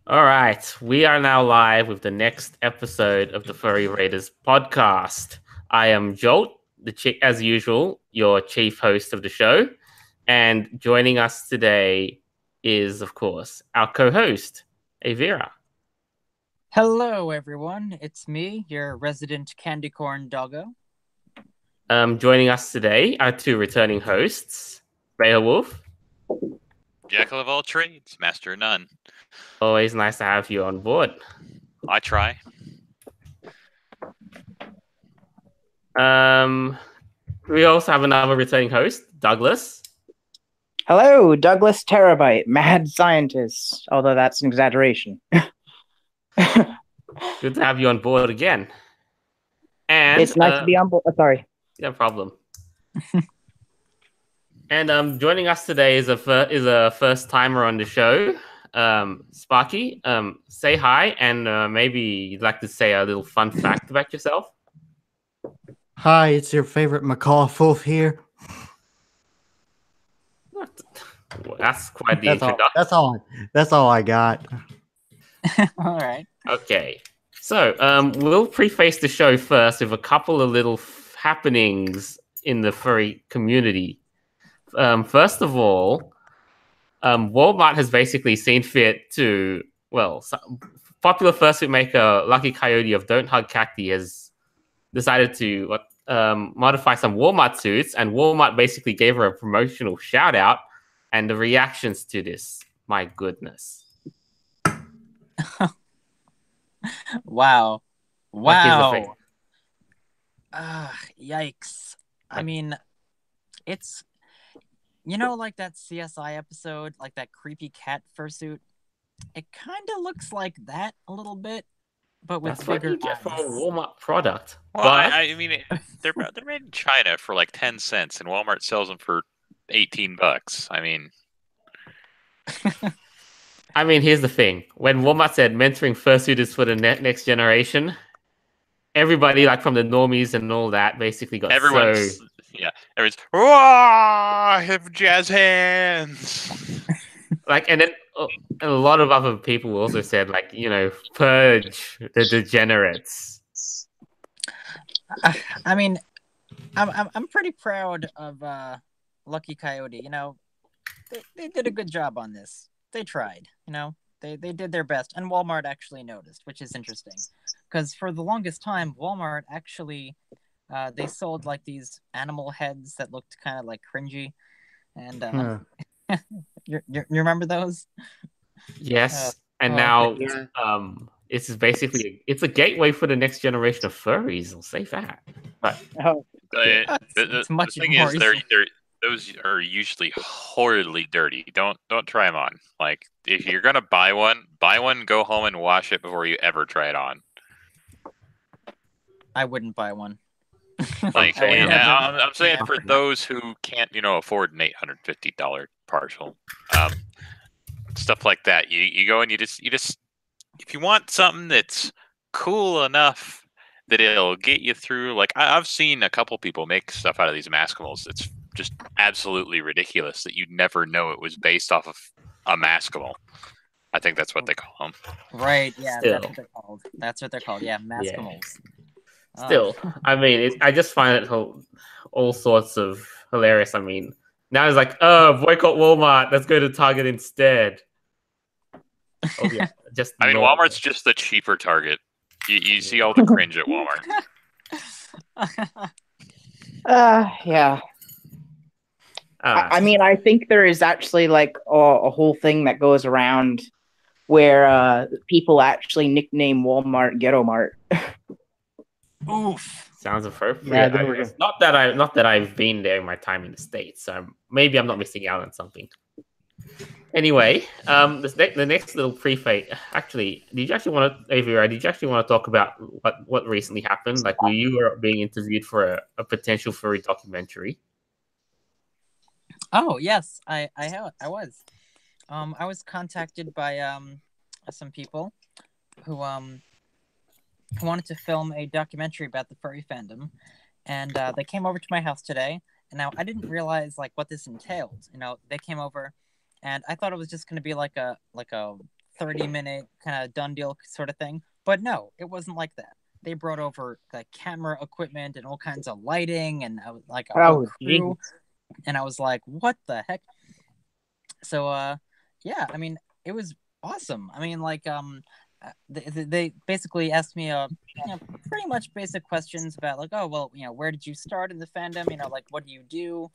All right, we are now live with the next episode of the Furry Raiders podcast. I am Jolt, as usual, your chief host of the show, and joining us today is, of course, our co-host, Avira. Hello, everyone. It's me, your resident candy corn doggo. Joining us today are two returning hosts, Beowulf. Jackal of all trades, master of none. Always nice to have you on board. I try. We also have another returning host, Douglas. Hello, Douglas Terabyte, mad scientist. Although that's an exaggeration. Good to have you on board again. And it's nice to be on board. Sorry. No problem. And joining us today is a first timer on the show, Sparky. Say hi, and maybe you'd like to say a little fun fact about yourself. Hi, it's your favorite macaw wolf here. Well, that's quite the introduction. That's all I got. All right. Okay. So we'll preface the show first with a couple of little happenings in the furry community. First of all, Walmart has basically seen fit to, popular fursuit maker Lucky Coyote of Don't Hug Cacti has decided to modify some Walmart suits, and Walmart basically gave her a promotional shout out. And the reactions to this, my goodness. Wow. Yikes. I mean, it's, like that CSI episode, like that creepy cat fursuit. It kind of looks like that a little bit, but with bigger eyes. For a Walmart product. Well, I mean, they're made in China for like 10 cents, and Walmart sells them for $18. I mean, here's the thing. When Walmart said mentoring fursuiters for the next generation, everybody, like from the normies and all that, basically got everyone's, whoa, I have jazz hands. and then a lot of other people also said, purge the degenerates. I mean, I'm pretty proud of Lucky Coyote. They did a good job on this. They tried, they did their best, and Walmart actually noticed, which is interesting, because for the longest time, Walmart actually they sold like these animal heads that looked kind of like cringy, and you remember those? Yes, and now this is basically it's a gateway for the next generation of furries. I'll say that. But it's much the thing more is, those are usually horridly dirty. Don't try them on. Like, if you're gonna buy one, go home and wash it before you ever try it on. I wouldn't buy one. Like, I'm saying for those who can't, afford an $850 partial, stuff like that. You go and you just if you want something that's cool enough that it'll get you through. Like, I've seen a couple people make stuff out of these Maskimals. It's just absolutely ridiculous that you'd never know it was based off of a Maskimal. I think that's what they call them. Right, yeah, that's what they're called. That's what they're called, yeah, Maskimals. Yeah. Still, I mean, I just find it all sorts of hilarious. I mean, now it's like, boycott Walmart, let's go to Target instead. Oh, yeah, Walmart's just the cheaper Target. You see all the cringe at Walmart. Yeah. I mean, I think there is actually like a whole thing that goes around where people actually nickname Walmart Ghetto Mart. Oof. Sounds appropriate. Yeah, not that I've been there in my time in the States, so maybe I'm not missing out on something. Anyway, the next little preface. Actually, did you actually want to talk about what recently happened? Like, you were being interviewed for a potential furry documentary. Oh yes, I was. I was contacted by some people who wanted to film a documentary about the furry fandom, and they came over to my house today. And now I didn't realize like what this entailed. They came over, and I thought it was just going to be like a 30-minute kind of done deal sort of thing. But no, it wasn't like that. They brought over like camera equipment and all kinds of lighting and like a whole crew. And I was like, what the heck? So, yeah, I mean, it was awesome. I mean, like, they basically asked me, pretty much basic questions about like, oh, well, where did you start in the fandom? Like, what do you do?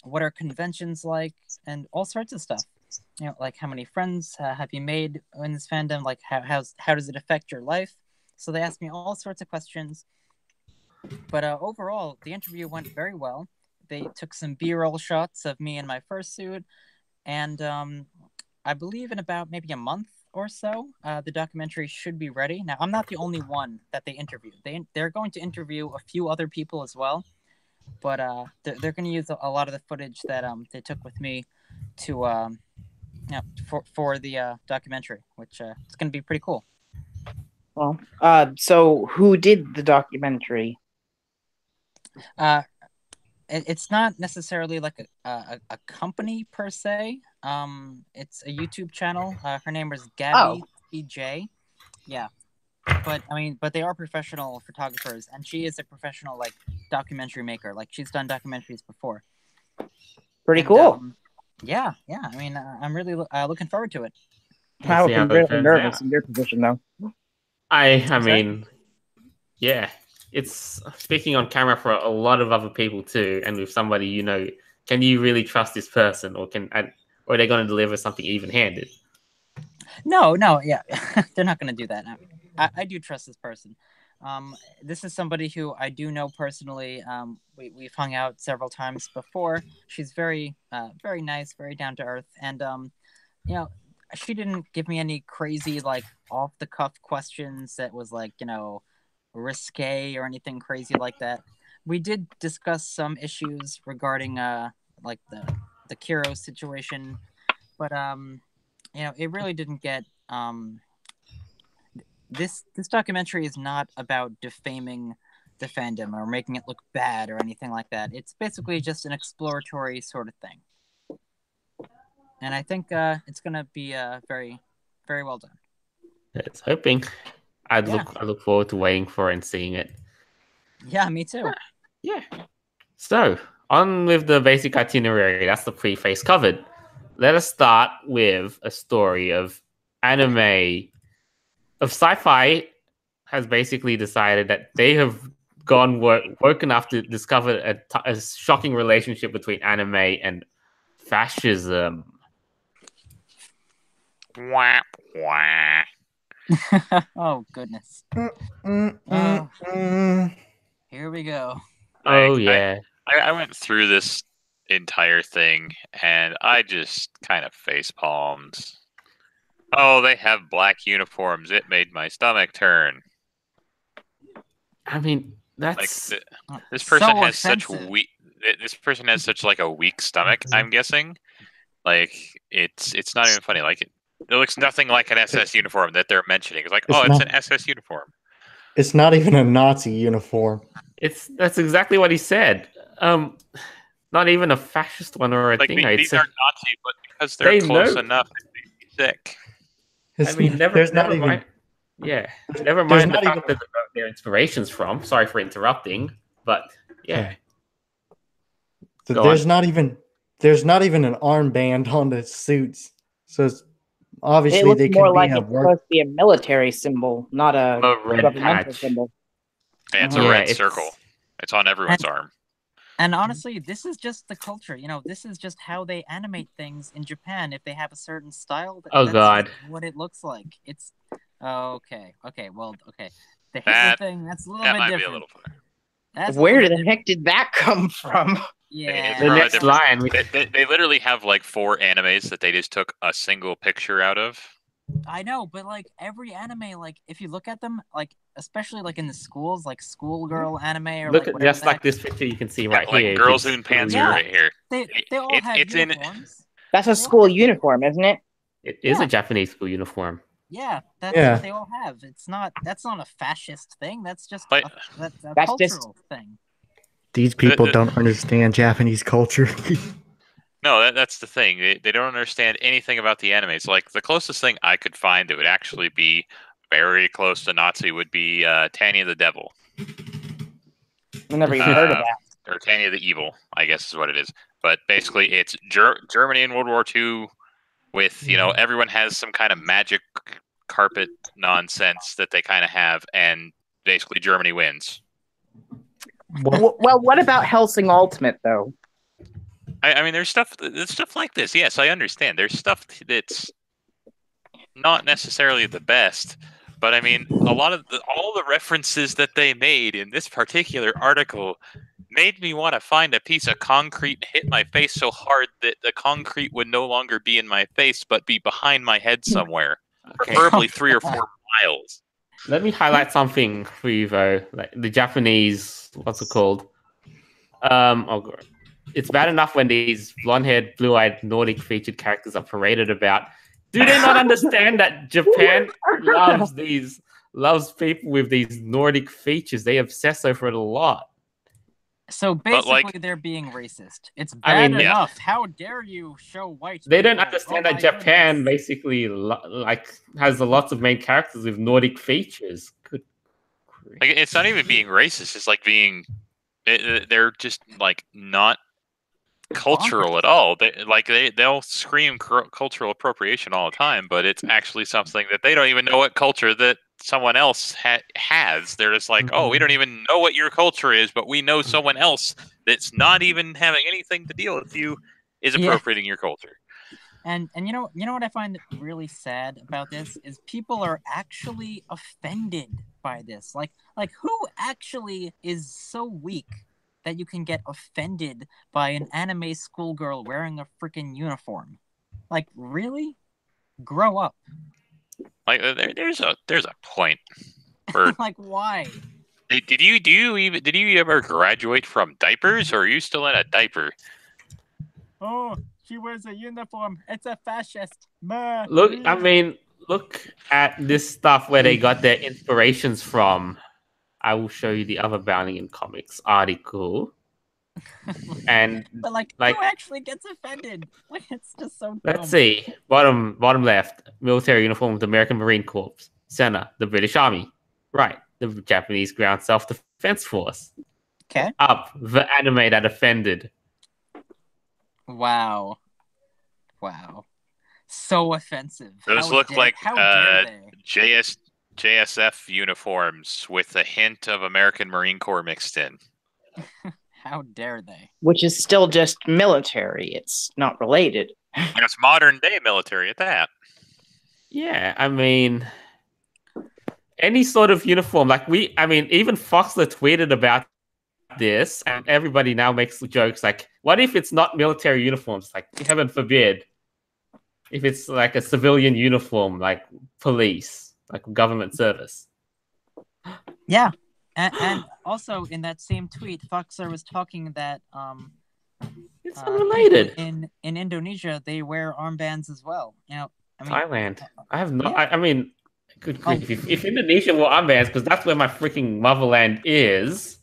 What are conventions like? And all sorts of stuff. Like how many friends have you made in this fandom? Like, how does it affect your life? So they asked me all sorts of questions. But overall, the interview went very well. They took some B-roll shots of me in my fursuit. And I believe in about maybe a month or so, the documentary should be ready. Now, I'm not the only one that they interviewed. They're going to interview a few other people as well. But they're going to use a lot of the footage that they took with me to for the documentary, which it's going to be pretty cool. Well, so who did the documentary? It's not necessarily like a company per se. It's a YouTube channel. Her name is Gabby CJ. Yeah, but they are professional photographers, and she is a professional like documentary maker. Like she's done documentaries before. Pretty cool. Yeah. I mean, I'm really looking forward to it. I would be really nervous in your position, though. I mean, yeah. It's speaking on camera for a lot of other people too, and with somebody can you really trust this person, or are they going to deliver something even-handed? No, yeah, they're not going to do that. I do trust this person. This is somebody who I do know personally. We've hung out several times before. She's very, very nice, very down to earth, and she didn't give me any crazy like off the cuff questions that was like risque or anything crazy like that. We did discuss some issues regarding like the Kiro situation, but it really didn't get this documentary is not about defaming the fandom or making it look bad or anything like that. It's basically just an exploratory sort of thing, and I think it's gonna be very, very well done. It's hoping. I look forward to waiting for it and seeing it. Yeah, me too. Yeah. So, on with the basic itinerary. That's the preface covered. Let us start with a story of anime. Of sci-fi has basically decided that they have gone woke enough to discover a shocking relationship between anime and fascism. Wah, wah. Oh goodness. Here we go. Oh yeah. I went through this entire thing and I just kind of face palmed. Oh, they have black uniforms. It made my stomach turn. I mean, that's like this person so has offensive. such weak. This person has such like a weak stomach. I'm guessing. Like it's not even funny. Like it looks nothing like an SS uniform that they're mentioning. It's like, it's an SS uniform. It's not even a Nazi uniform. That's exactly what he said. Not even a fascist one or a like thing. These are Nazi, but because they're close enough, they be sick. I mean, never mind. Yeah, never mind the fact that their inspirations from. Sorry for interrupting, but yeah. There's not even an armband on the suits, so it's obviously it looks they more could like it's supposed to be a military symbol, not a governmental patch. Symbol. Yeah, it's a red circle. It's on everyone's arm. And honestly, this is just the culture. This is just how they animate things in Japan. If they have a certain style, that's what it looks like. It's okay. Well, okay. The Hitler thing, that's a little bit different. Be a little Where the heck did that come from? Yeah. The next line. They literally have like 4 animes that they just took a single picture out of. I know, but like every anime, like if you look at them, like especially like in the schools, like schoolgirl anime or look like at just like this picture you can see right here. Like Girls in Pants right here. They all have uniforms. That's a school uniform, isn't it? It is a Japanese school uniform. Yeah, that's what they all have. That's not a fascist thing. That's just a cultural thing. These people don't understand Japanese culture. No, that's the thing. They don't understand anything about the animes. Like, the closest thing I could find that would actually be very close to Nazi would be Tanya the Devil. I never even heard of that. Or Tanya the Evil, I guess is what it is. But basically, it's Germany in World War II with, everyone has some kind of magic carpet nonsense that they kind of have, and basically Germany wins. Well, what about Helsing Ultimate, though? I mean, there's stuff like this. Yes, I understand. There's stuff that's not necessarily the best, but I mean, all the references that they made in this particular article made me want to find a piece of concrete and hit my face so hard that the concrete would no longer be in my face, but be behind my head somewhere, preferably 3 or 4 miles. Let me highlight something for you, though. Like the Japanese, what's it called? It's bad enough when these blonde-haired, blue-eyed Nordic featured characters are paraded about. Do they not understand that Japan loves people with these Nordic features? They obsess over it a lot. So basically, they're being racist. It's bad enough. Yeah. How dare you show white? They don't understand that Japan basically has lots of main characters with Nordic features. Good. Like, it's not even being racist. It's like being. They're just like not cultural at all. They'll scream cultural appropriation all the time, but it's actually something that they don't even know what culture that someone else has. They're just like, oh, we don't even know what your culture is, but we know someone else that's not even having anything to deal with you is appropriating your culture. And you know what I find really sad about this is people are actually offended by this. Like who actually is so weak that you can get offended by an anime schoolgirl wearing a freaking uniform? Like, really? Grow up. Like, there's a point. For... like, why? Did you ever graduate from diapers, or are you still in a diaper? Oh, she wears a uniform. It's a fascist. Look at this stuff where they got their inspirations from. I will show you the other Bounding in Comics article. And but who actually gets offended? Like, it's just so dumb. Let's see. Bottom left, military uniform of the American Marine Corps. Center, the British Army. Right, the Japanese Ground Self-Defense Force. Okay. Up, the anime that offended. Wow. So offensive. Those look like JSF uniforms with a hint of American Marine Corps mixed in. How dare they? Which is still just military. It's not related. And it's modern day military at that. Yeah, I mean, any sort of uniform. Even Foxler tweeted about this, and everybody now makes jokes like, what if it's not military uniforms? Like, heaven forbid. If it's like a civilian uniform, like police, like government service. Yeah. And also in that same tweet, Foxer was talking that it's unrelated. In Indonesia, they wear armbands as well. Thailand. I have not. Yeah. Good grief. If Indonesia wore armbands, because that's where my freaking motherland is,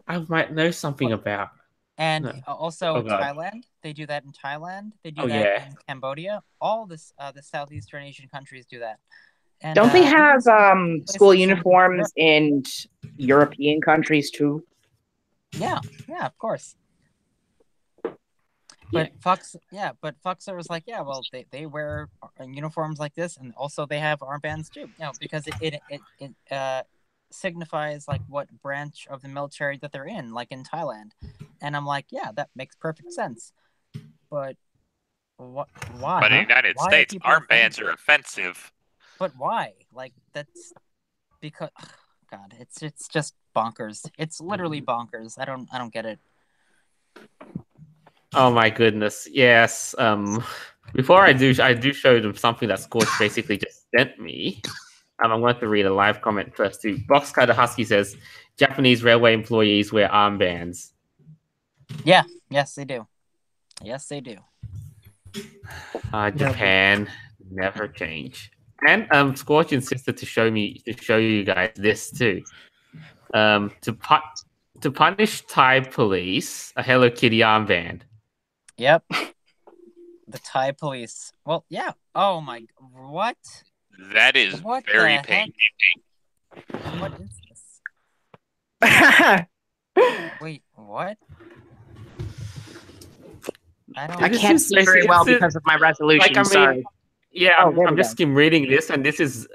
I might know something about. And also Thailand. They do that in Thailand. They do that in Cambodia. All the Southeastern Asian countries do that. And, don't they have school uniforms in European countries too? Yeah, of course. But Foxer was like, they wear uniforms like this, and also they have armbands too. Because it signifies like what branch of the military that they're in, like in Thailand. And I'm like, yeah, that makes perfect sense. But why? But in the United States, armbands are offensive. But why? Like, that's because God, it's just bonkers. It's literally bonkers. I don't get it. Oh my goodness. Yes. Before I do show them something that Scorch basically just sent me. I'm going to read a live comment first too. Boxcutter Husky says Japanese railway employees wear armbands. Yeah, yes they do. Yes they do. Japan never change. And Scorch insisted to show you guys this too. To punish Thai police, a Hello Kitty armband. Yep. The Thai police. Well, yeah. Oh my. What? That is What very the pink. heck? What is this? Wait, what? I can't see very well because of my resolution. Sorry. Yeah, I'm just reading this, and this is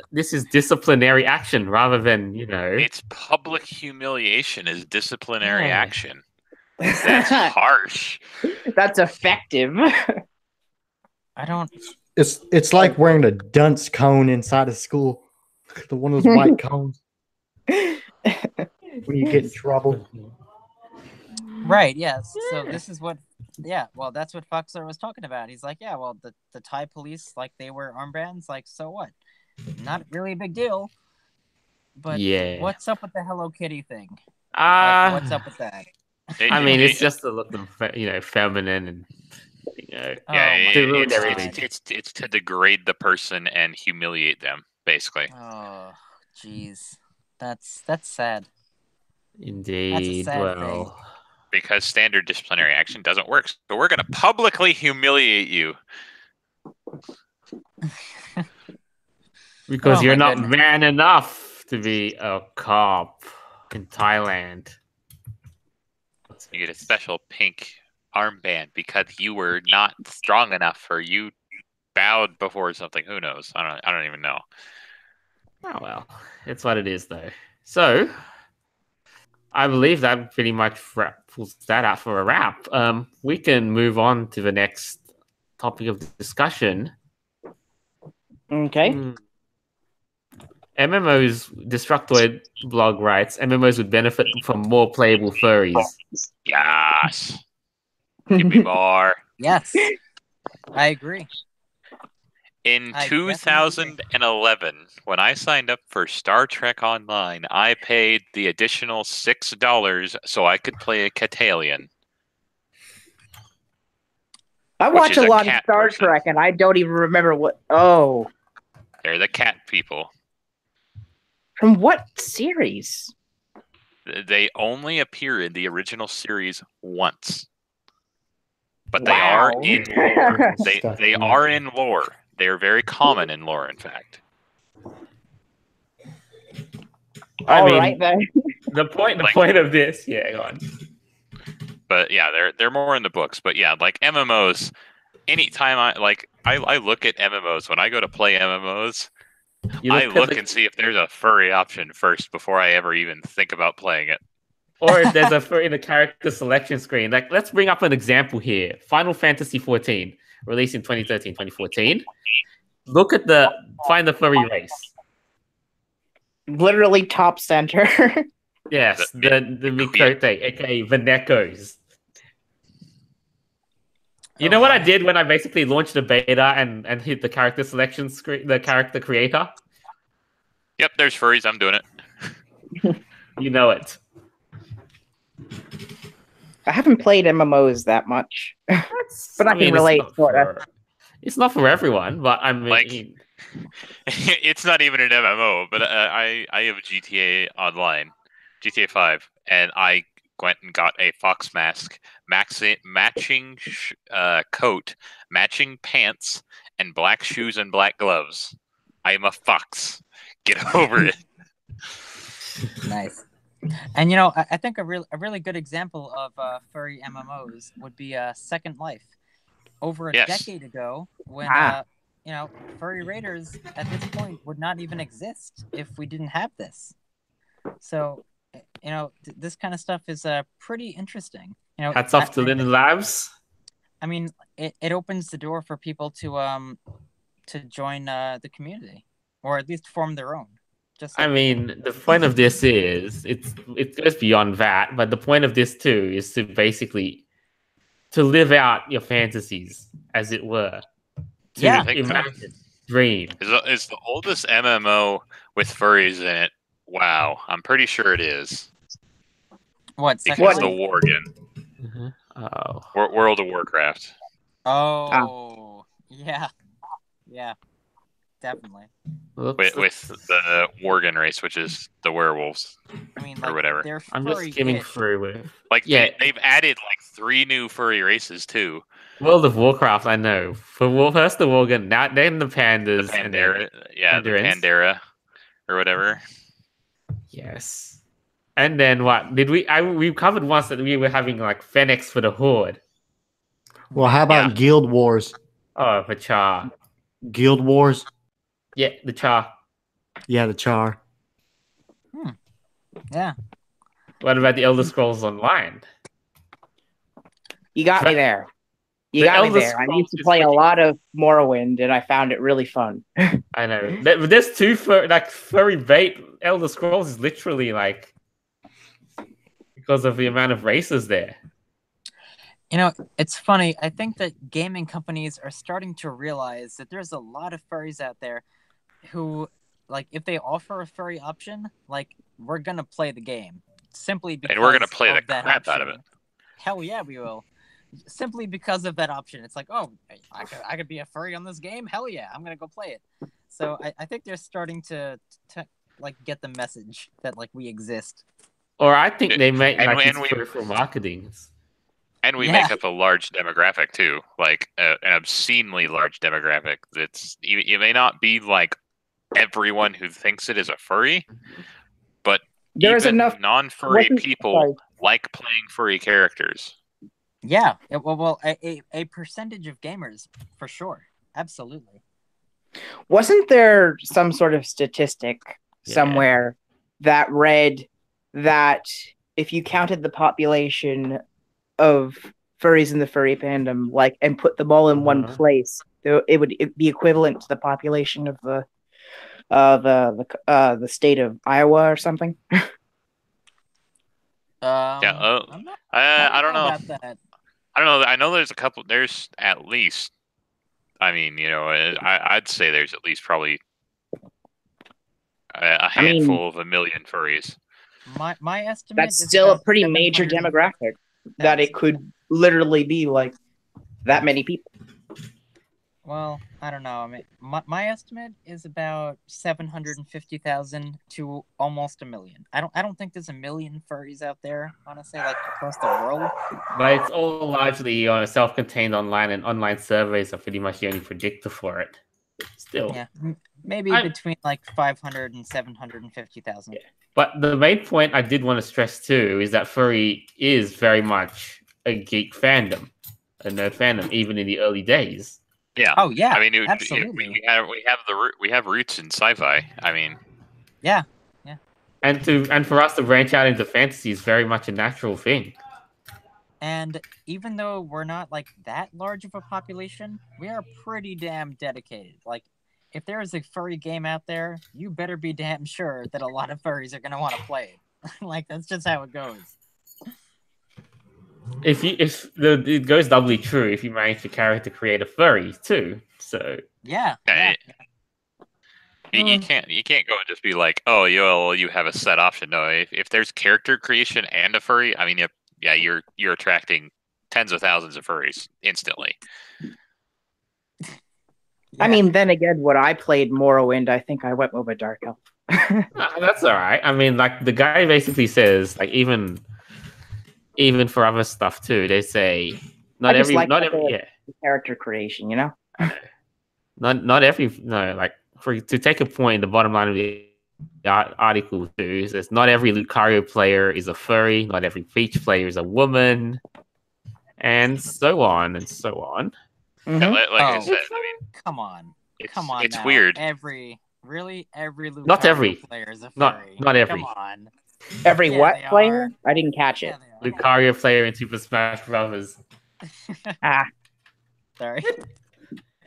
disciplinary action rather than It's public humiliation is disciplinary action. That's harsh. That's effective. I don't. It's like wearing a dunce cone inside of school. The one of those white cones. When you get in trouble. Right, yes. So this is what well, that's what Foxer was talking about. He's like, yeah, well, the Thai police, like, they wear armbands, like, so what? Not really a big deal. But what's up with the Hello Kitty thing? What's up with that? I mean, it's just to look, feminine and it's to degrade the person and humiliate them, basically. Oh, jeez, that's sad. Indeed. That's a sad thing. Because standard disciplinary action doesn't work, so we're going to publicly humiliate you. Because you're not man enough to be a cop in Thailand. You get a special pink armband because you were not strong enough, or you bowed before something. Who knows? I don't even know. Oh well, it's what it is, though. So I believe that pretty much pulls that out for a wrap. We can move on to the next topic of discussion. Okay. MMOs, Destructoid blog writes, MMOs would benefit from more playable furries. Yes. Give me more. Yes. I agree. In 2011, when I signed up for Star Trek Online, I paid the additional $6 so I could play a Catalian. I watch a lot of Star Trek, and I don't even remember what... Oh. They're the cat people. From what series? They only appear in the original series once. But they are in lore. They are in lore. They are very common in lore, in fact. The point of this, go on. But yeah, they're more in the books. But yeah, like MMOs, anytime I look at MMOs, when I go to play MMOs, I look and see if there's a furry option first before I ever even think about playing it. Or if there's a furry in the character selection screen. Like, let's bring up an example here. Final Fantasy XIV, released in 2013, 2014. Look at find the furry race. Literally top center. Yes, the Mikote, aka the Nekos. You know what I did when I basically launched the beta and hit the character selection screen, the character creator? Yep, there's furries. I'm doing it. You know it. I haven't played MMOs that much, but I can relate. It's not for everyone, but I mean, it's not even an MMO. But I have GTA Online, GTA 5, and I went and got a fox mask, matching coat, matching pants, and black shoes and black gloves. I am a fox. Get over it. Nice. And I think a really good example of furry MMOs would be Second Life. Over a decade ago, when furry raiders at this point would not even exist if we didn't have this. So, this kind of stuff is pretty interesting. Hats off to Linden Labs. I mean, it opens the door for people to join the community, or at least form their own. The point of this is it goes beyond that, but the point of this too is to basically to live out your fantasies, as it were. Imagine, dream. Is the oldest MMO with furries in it? Wow, I'm pretty sure it is. What? Because the Worgen. Mm-hmm. Oh. World of Warcraft. Oh, yeah, definitely. With the Worgen race, which is the werewolves, or whatever. I'm just skimming through with. They've added 3 new furry races too. World of Warcraft, I know. First the Worgen, now then the pandas. The Pandera, the Pandera, or whatever. Yes. And then what? Did we covered once that we were having like Fennecs for the Horde. Well, how about Guild Wars? Oh, for Char. Guild Wars? Yeah, the Char. Yeah, the Char. Yeah. What about the Elder Scrolls Online? You got me there. You got me there. I used to play a lot of Morrowind, and I found it really fun. I know. There's two furry bait. Elder Scrolls is literally like because of the amount of races there. You know, it's funny. I think that gaming companies are starting to realize that there's a lot of furries out there who, like, if they offer a furry option, like, we're gonna play the game simply because and we're gonna play the crap option. Out of it. Hell yeah, we will. Simply because of that option. It's like, oh, I could be a furry on this game. Hell yeah, I'm gonna go play it. So I think they're starting to like get the message that like we exist. Or I think they make for marketing. And we make up a large demographic too, like an obscenely large demographic. That's you may not be like everyone who thinks it is a furry, but there's enough non-furry people like playing furry characters. Yeah, well, a percentage of gamers for sure, absolutely. Wasn't there some sort of statistic somewhere that read that if you counted the population of furries in the furry fandom, like, and put them all in one place, it would be equivalent to the population of the state of Iowa or something? I don't know. About that. I don't know. I know there's a couple. There's at least. I mean, you know, I'd say there's at least probably a handful of a million furries. My estimate. That's still a pretty major demographic. That it could literally be like that many people. Well, I don't know. I mean, my estimate is about 750,000 to almost 1 million. I don't think there's 1 million furries out there, honestly, like across the world. But it's all largely self-contained online, and online surveys are pretty much the only predictor for it. Still, yeah, maybe between like 500 and 750,000. Yeah. But the main point I did want to stress too is that furry is very much a geek fandom, a nerd fandom, even in the early days. Yeah. Oh yeah. I mean, absolutely. We have roots in sci-fi. I mean. Yeah. And for us to branch out into fantasy is very much a natural thing. And even though we're not like that large of a population, we are pretty damn dedicated. Like, if there is a furry game out there, you better be damn sure that a lot of furries are gonna want to play it. Like, that's just how it goes. It goes doubly true if you manage to create a furry too. So yeah. You can't go and just be like, oh, you have a set option. No, if there's character creation and a furry, I mean, you're attracting tens of thousands of furries instantly. I mean, then again, when I played Morrowind, I think I went with a Dark Elf. That's all right. I mean, like, the guy basically says, like, even for other stuff too, they say not every character creation, you know. To take a point, the bottom line of the article too says not every Lucario player is a furry, not every Peach player is a woman, and so on and so on. Mm-hmm. I said, I mean, come on, it's now. weird. Every Lucario not every player is a furry. Not every. Come on. Every what player? I didn't catch it. Lucario player in Super Smash Bros. Sorry.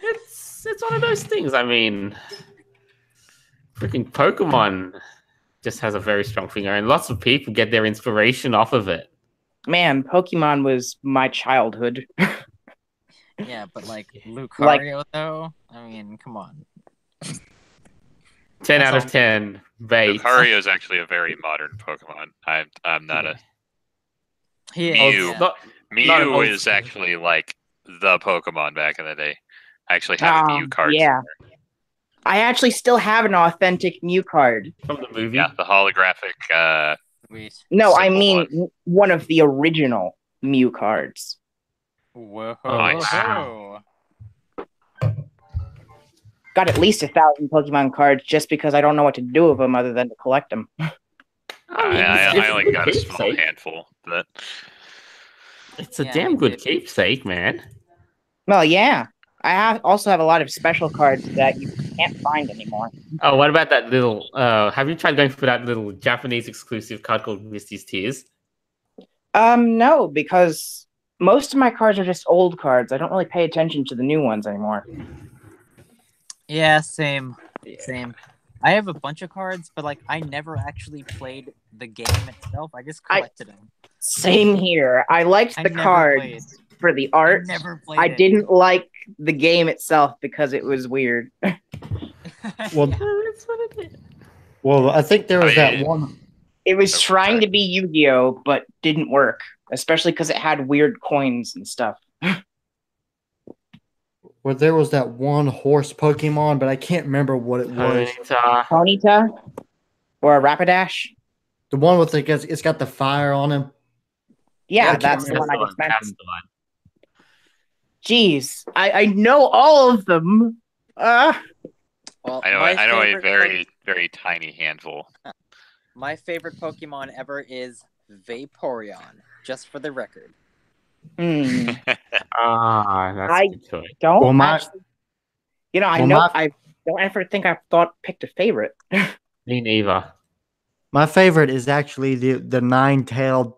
It's one of those things. I mean, freaking Pokemon just has a very strong finger, and lots of people get their inspiration off of it. Man, Pokemon was my childhood. Yeah, but like Lucario though, I mean, come on. 10 out of 10. Bait. Lucario is actually a very modern Pokemon. I'm not a. Mew. Mew is actually like the Pokemon back in the day. I actually have a Mew card. Yeah. I actually still have an authentic Mew card. From the movie? Yeah, the holographic. No, I mean one of the original Mew cards. Whoa! Nice. Got at least 1,000 Pokemon cards just because I don't know what to do with them other than to collect them. I only got a small handful, but it's a damn good keepsake, man. Well, yeah. I also have a lot of special cards that you can't find anymore. Oh, what about that little? Have you tried going for that little Japanese exclusive card called Misty's Tears? No, because most of my cards are just old cards. I don't really pay attention to the new ones anymore. Yeah, same. I have a bunch of cards, but like I never actually played the game itself. I just collected them. Same here. I liked the cards for the art. I didn't like the game itself because it was weird. Well, I think there was that one. It was trying to be Yu-Gi-Oh, but didn't work, especially because it had weird coins and stuff. Well, there was that one horse Pokemon, but I can't remember what it was. Ponyta? Or a Rapidash? The one with it's got the fire on him. Yeah, that's the one I just mentioned. Jeez, I know all of them. Well, I know a very, very tiny handful. My favorite Pokemon ever is Vaporeon, just for the record. That's a good choice. Don't actually, I don't ever think I've picked a favorite. Me neither. My favorite is actually the Ninetales.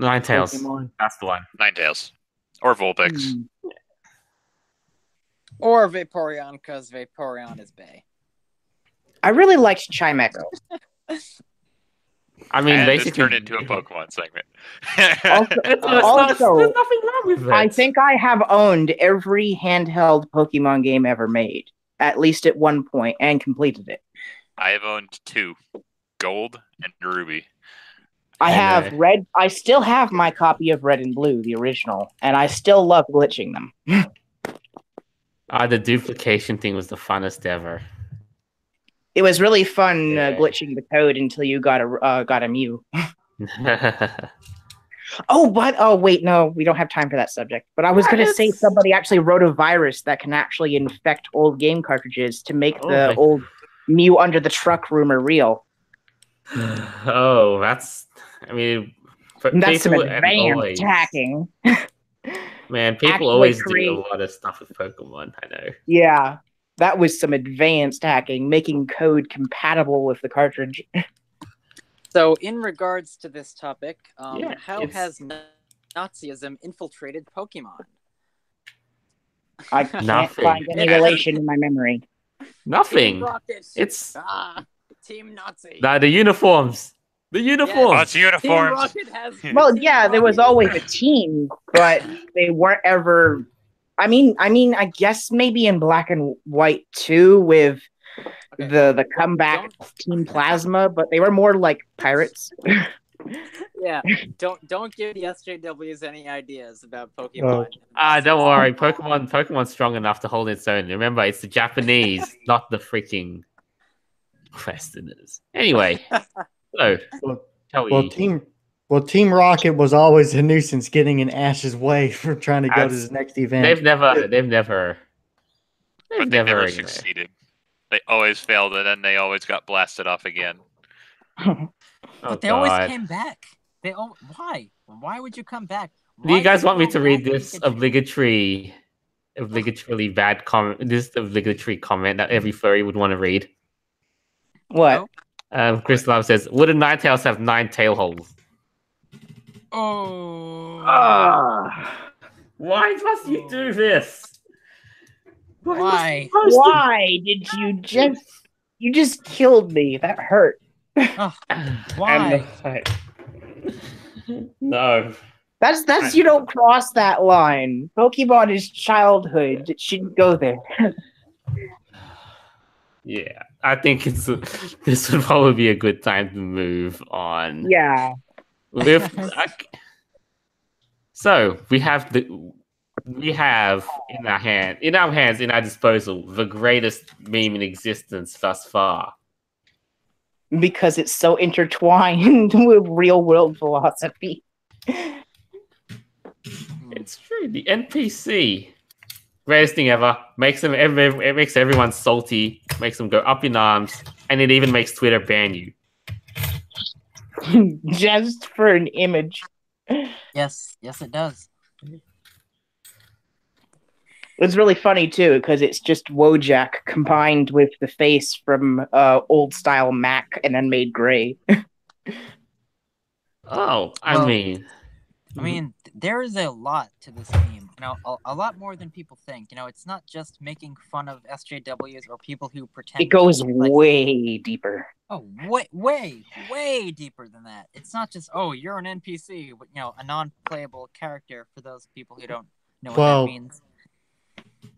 Pokemon. That's the one. Ninetales. Or Vulpix. Or Vaporeon, because Vaporeon is bae. I really liked Chimecho. I mean, basically turned into a Pokemon segment. Also, there's nothing wrong with that. I think I have owned every handheld Pokemon game ever made, at least at one point, and completed it. I have owned 2, Gold and Ruby. I still have my copy of Red and Blue, the original, and I still love glitching them. The duplication thing was the funnest ever. It was really fun glitching the code until you got a Mew. Wait, no, we don't have time for that subject. But I was going to say somebody actually wrote a virus that can actually infect old game cartridges to make the old Mew under the truck rumor real. Oh, that's some advanced hacking. Man, people always do a lot of stuff with Pokemon, I know. Yeah. That was some advanced hacking, making code compatible with the cartridge. So, in regards to this topic, how has Nazism infiltrated Pokemon? I can't find any relation in my memory. Nothing. It's Team Nazi. The uniforms. The uniforms. It's uniforms. Well, yeah, there was always a team, but they weren't ever. I mean, I guess maybe in Black and White too, with the comeback Team Plasma, but they were more like pirates. Yeah, don't give the SJWs any ideas about Pokemon. Don't worry, Pokemon's strong enough to hold its own. Remember, it's the Japanese, not the freaking Westerners. Anyway, Team Rocket was always a nuisance getting in Ash's way for trying to go to his next event. They've never succeeded. They always failed, and then they always got blasted off again. But they always came back. Why? Why would you come back? Do you guys want me to read this obligatorily bad comment? This obligatory comment that every furry would want to read. What? Chris Love says, "Wouldn't Ninetales have 9 tail holes?" Why must you do this? Why? Why did you just killed me? That hurt. Why? No. That's you don't cross that line. Pokemon is childhood. It shouldn't go there. Yeah, I think this would probably be a good time to move on. Yeah. So we have in our disposal, the greatest meme in existence thus far. Because it's so intertwined with real world philosophy. It's true. The NPC, greatest thing ever. It makes everyone salty. Makes them go up in arms, and it even makes Twitter ban you. Just for an image. Yes, it does. It's really funny too because it's just Wojak combined with the face from old style Mac and then made gray. Oh, I mean, there is a lot to this meme. A lot more than people think. It's not just making fun of SJWs or people who pretend. It goes way deeper. Oh, way deeper than that. It's not just, oh, you're an NPC, but, a non-playable character for those people who don't know what that means.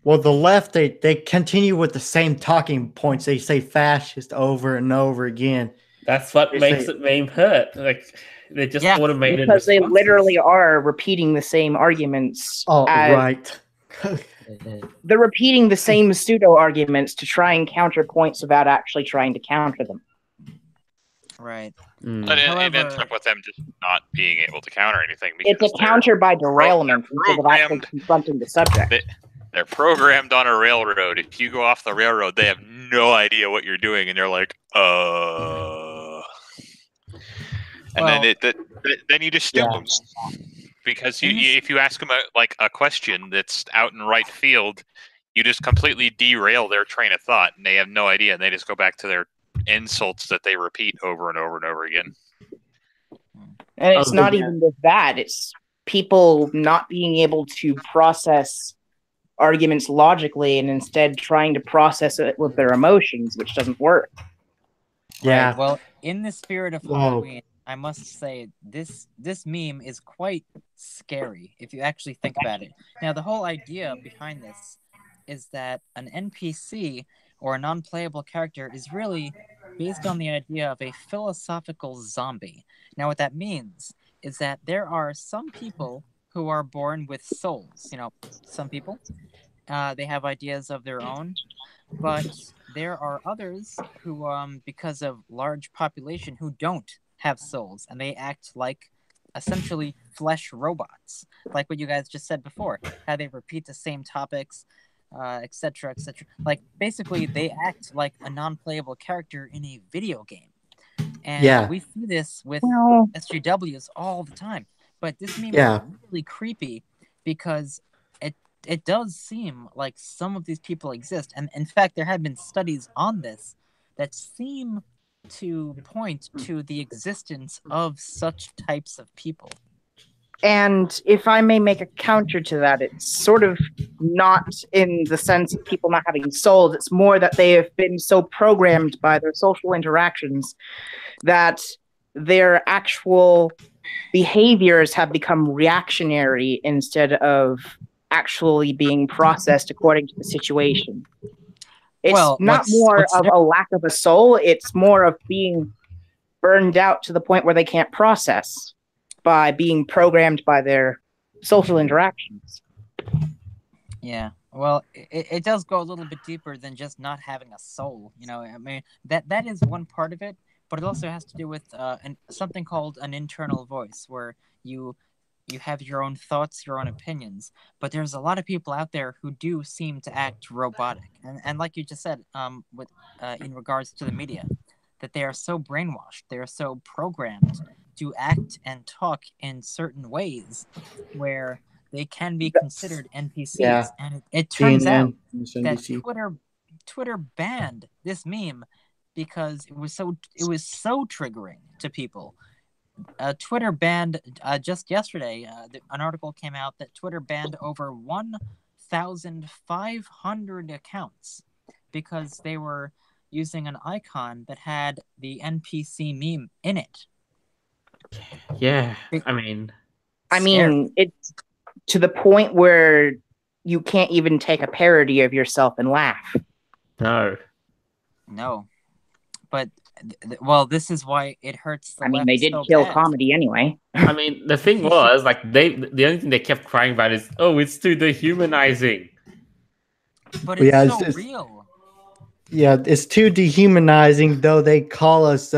Well, the left, they continue with the same talking points. They say fascist over and over again. That's what makes it meme hurt. Like, they just automated because responses. They literally are repeating the same arguments. Oh, right. They're repeating the same pseudo-arguments to try and counter points without actually trying to counter them. Right. But it ends up with them just not being able to counter anything. It's a counter by derailment instead of actually confronting the subject. They're programmed on a railroad. If you go off the railroad, they have no idea what you're doing, and they're like, And then you just steal them. Because if you ask them a question that's out in right field, you just completely derail their train of thought, and they have no idea, and they just go back to their insults that they repeat over and over and over again. And it's not even with that. It's people not being able to process arguments logically and instead trying to process it with their emotions, which doesn't work. Yeah. Right. Well, in the spirit of Halloween, I must say this meme is quite scary if you actually think about it. Now, the whole idea behind this is that an NPC or a non-playable character is really based on the idea of a philosophical zombie. Now, what that means is that there are some people who are born with souls. Some people, they have ideas of their own, but there are others who, because of large population, who don't have souls, and they act like essentially flesh robots, like what you guys just said before, how they repeat the same topics, etc., etc. Like, basically, they act like a non-playable character in a video game. And we see this with SJWs all the time. But this meme is really creepy because it does seem like some of these people exist. And in fact, there have been studies on this that seem to point to the existence of such types of people. And if I may make a counter to that, it's sort of not in the sense of people not having souls. It's more that they have been so programmed by their social interactions that their actual behaviors have become reactionary instead of actually being processed according to the situation. It's not more of a lack of a soul. It's more of being burned out to the point where they can't process by being programmed by their social interactions. Yeah. Well, it does go a little bit deeper than just not having a soul. I mean, that is one part of it, but it also has to do with something called an internal voice, where you have your own thoughts, your own opinions. But there's a lot of people out there who do seem to act robotic, and like you just said, in regards to the media, that they are so brainwashed, they are so programmed to act and talk in certain ways where they can be considered NPCs. Yeah. And it turns out that Twitter banned this meme because it was so triggering to people. Twitter banned just yesterday. An article came out that Twitter banned over 1,500 accounts because they were using an icon that had the NPC meme in it. Yeah, I mean, it's to the point where you can't even take a parody of yourself and laugh. No. But this is why it hurts. They did kill comedy anyway. I mean, the thing was, the only thing they kept crying about is, it's too dehumanizing. But it's real. Yeah, it's too dehumanizing, though they call us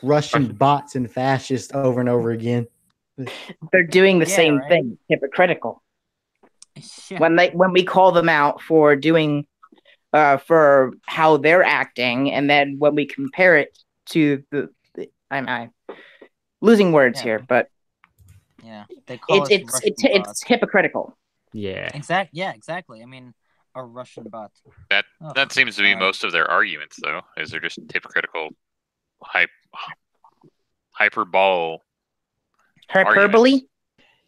Russian bots and fascists over and over again. They're doing the same thing. Hypocritical. Yeah. when we call them out for doing for how they're acting, and then when we compare it to I'm losing words here, but yeah, they call it's hypocritical. Yeah. Exactly. I mean, a Russian bot. That seems to be most of their arguments, though. Is they're just hypocritical, hyperbole. Hyperbole.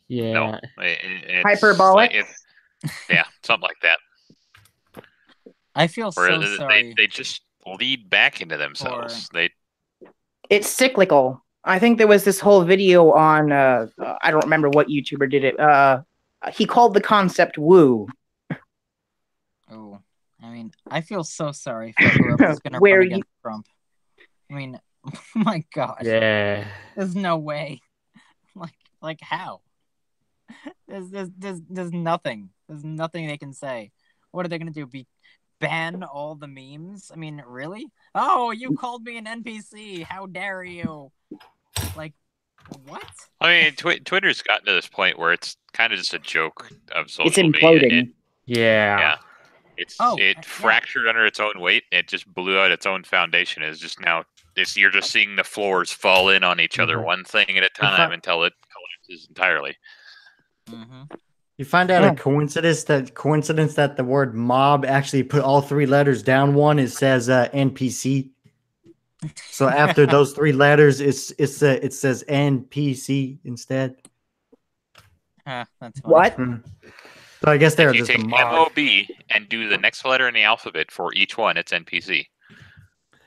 Yeah. No, it's hyperbolic. Yeah, something like that. I feel so sorry. They just lead back into themselves. It's cyclical. I think there was this whole video on I don't remember what YouTuber did it. He called the concept woo. Oh, I mean, I feel so sorry for whoever's going to run against Trump. I mean, my gosh. Yeah. There's no way. Like how? There's nothing. There's nothing they can say. What are they going to do? Ban all the memes? I mean, really? Oh, you called me an NPC. How dare you? Like, what? I mean, Twitter's gotten to this point where it's kind of just a joke of social media. It's imploding. Yeah. It fractured under its own weight. And it just blew out its own foundation. It's just now, you're just seeing the floors fall in on each other, one thing at a time, until it collapses entirely. Mm-hmm. You find out a coincidence that the word mob actually put all three letters down one. It says NPC. So after those three letters, it says NPC instead. That's funny. What? So I guess they're if you just take a mob. MOB and do the next letter in the alphabet for each one, it's NPC.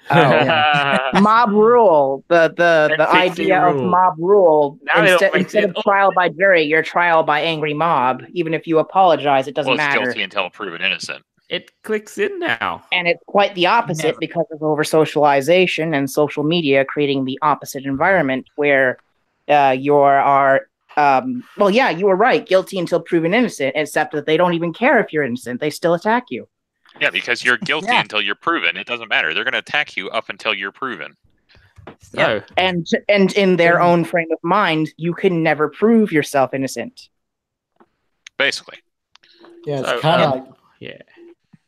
Oh, yeah. Mob rule. The idea rule. Of mob rule. Instead of trial by jury, you're trial by angry mob. Even if you apologize, it doesn't matter. Guilty until proven innocent. It clicks in now. And it's quite the opposite because of over-socialization and social media creating the opposite environment where you are you were right, guilty until proven innocent, except that they don't even care if you're innocent. They still attack you. Yeah, because you're guilty until you're proven. It doesn't matter. They're going to attack you up until you're proven. So, and in their own frame of mind, you can never prove yourself innocent. Basically. Yeah, it's kind of like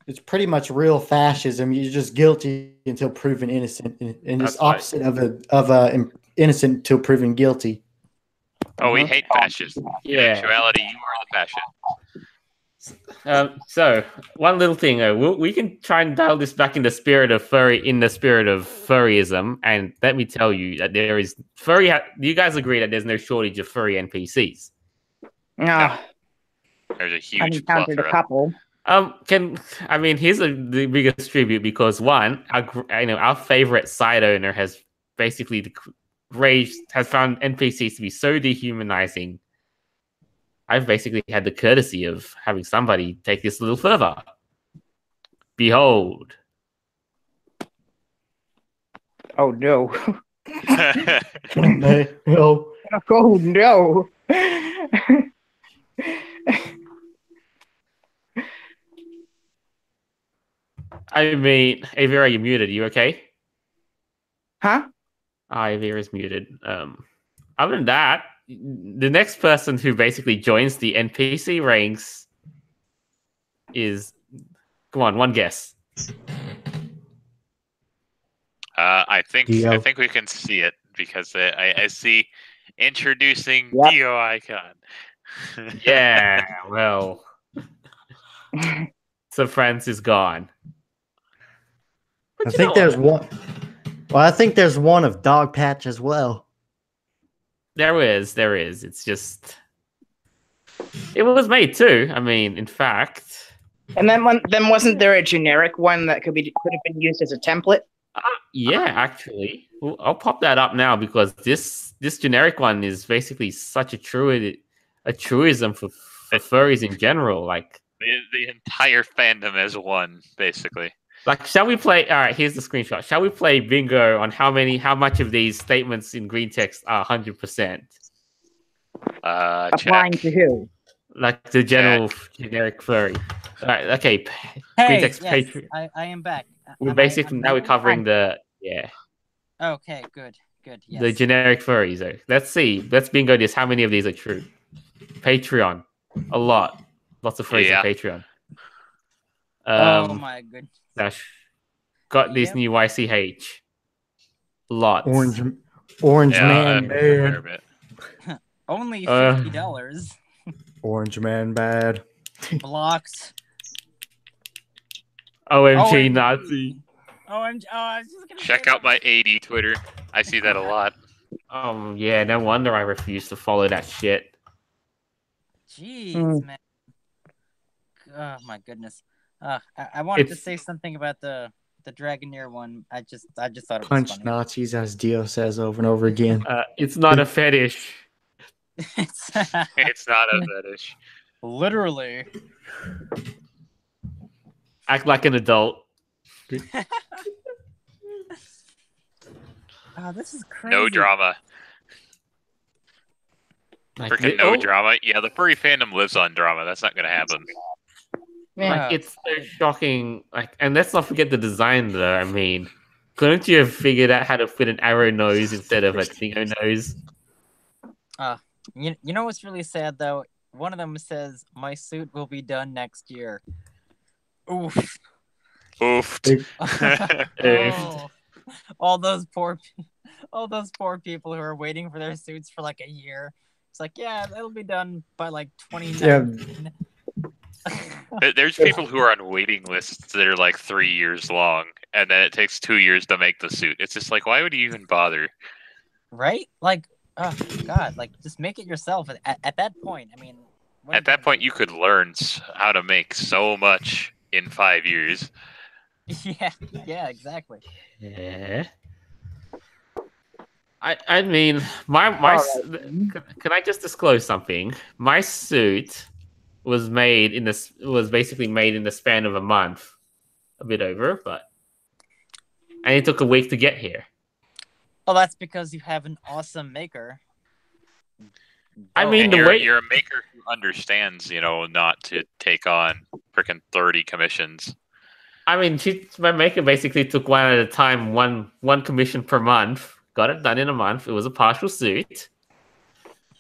it's pretty much real fascism. You're just guilty until proven innocent, and it's opposite of innocent until proven guilty. Oh, we hate fascists. Yeah. In actuality, you are the fascist. So one little thing, we can try and dial this back in the spirit of furryism, and let me tell you that there is do you guys agree that there's no shortage of furry NPCs? No. There's a huge I've encountered a couple. Here's the biggest tribute because one, our favorite site owner has basically has found NPCs to be so dehumanizing. I've basically had the courtesy of having somebody take this a little further. Behold. Oh, no. No. Oh, no. I mean, Avira, you're muted. Are you okay? Huh? Avira's muted. Other than that, the next person who basically joins the NPC ranks is... Come on, one guess. I think we can see it because I see introducing Dio Icon. Yeah, well... So France is gone. But I think there's one. Well, I think there's one of Dog Patch as well. There is. It's just... It was made too. I mean, in fact... And then wasn't there a generic one that could have been used as a template? Yeah, actually. Well, I'll pop that up now because this generic one is basically such a truism for furries in general. Like the entire fandom as one, basically. Like, shall we play? All right, here's the screenshot. Shall we play bingo on how much of these statements in green text are 100%? Applying to who? Like the generic furry. All right, okay. Hey, yes, I am back. We're we're covering the Okay, good. Yes. The generic furries. Though. Let's see. Let's bingo this. How many of these are true? Patreon, a lot. Lots of Furries on Patreon. Oh my goodness. Got this new YCH. Lots. Orange man bad. Only $50. Orange man bad. Blocked. OMG Nazi. OMG. Oh, I was just gonna check out my 80 Twitter. I see that a lot. Oh yeah, no wonder I refuse to follow that shit. Jeez, man. Oh my goodness. I wanted to say something about the Dragoneer one. I just thought it was funny. Punch Nazis, as Dio says over and over again. It's not a fetish. It's not a fetish. Literally. Act like an adult. Oh, this is crazy. No drama. Freaking no drama. Yeah, the furry fandom lives on drama. That's not going to happen. Like, it's so shocking. Like, and let's not forget the design, though. I mean, couldn't you have figured out how to fit an arrow nose instead of a dingo nose? You know what's really sad though? One of them says, "My suit will be done next year." Oof. Oofed. Oh, all those poor people who are waiting for their suits for like a year. It's like, yeah, it'll be done by like 2019. There's people who are on waiting lists that are like 3 years long, and then it takes 2 years to make the suit. It's just like, why would you even bother? Right? Like, oh god, like just make it yourself. At that point, I mean, at that point, you could learn how to make so much in 5 years. Yeah, exactly. Yeah. I mean, my can I just disclose something? My suit was basically made in the span of a month, a bit over, and it took a week to get here. Well, that's because you have an awesome maker. I mean, you're a maker who understands, not to take on freaking 30 commissions. I mean, my maker basically took one at a time, one commission per month. Got it done in a month. It was a partial suit,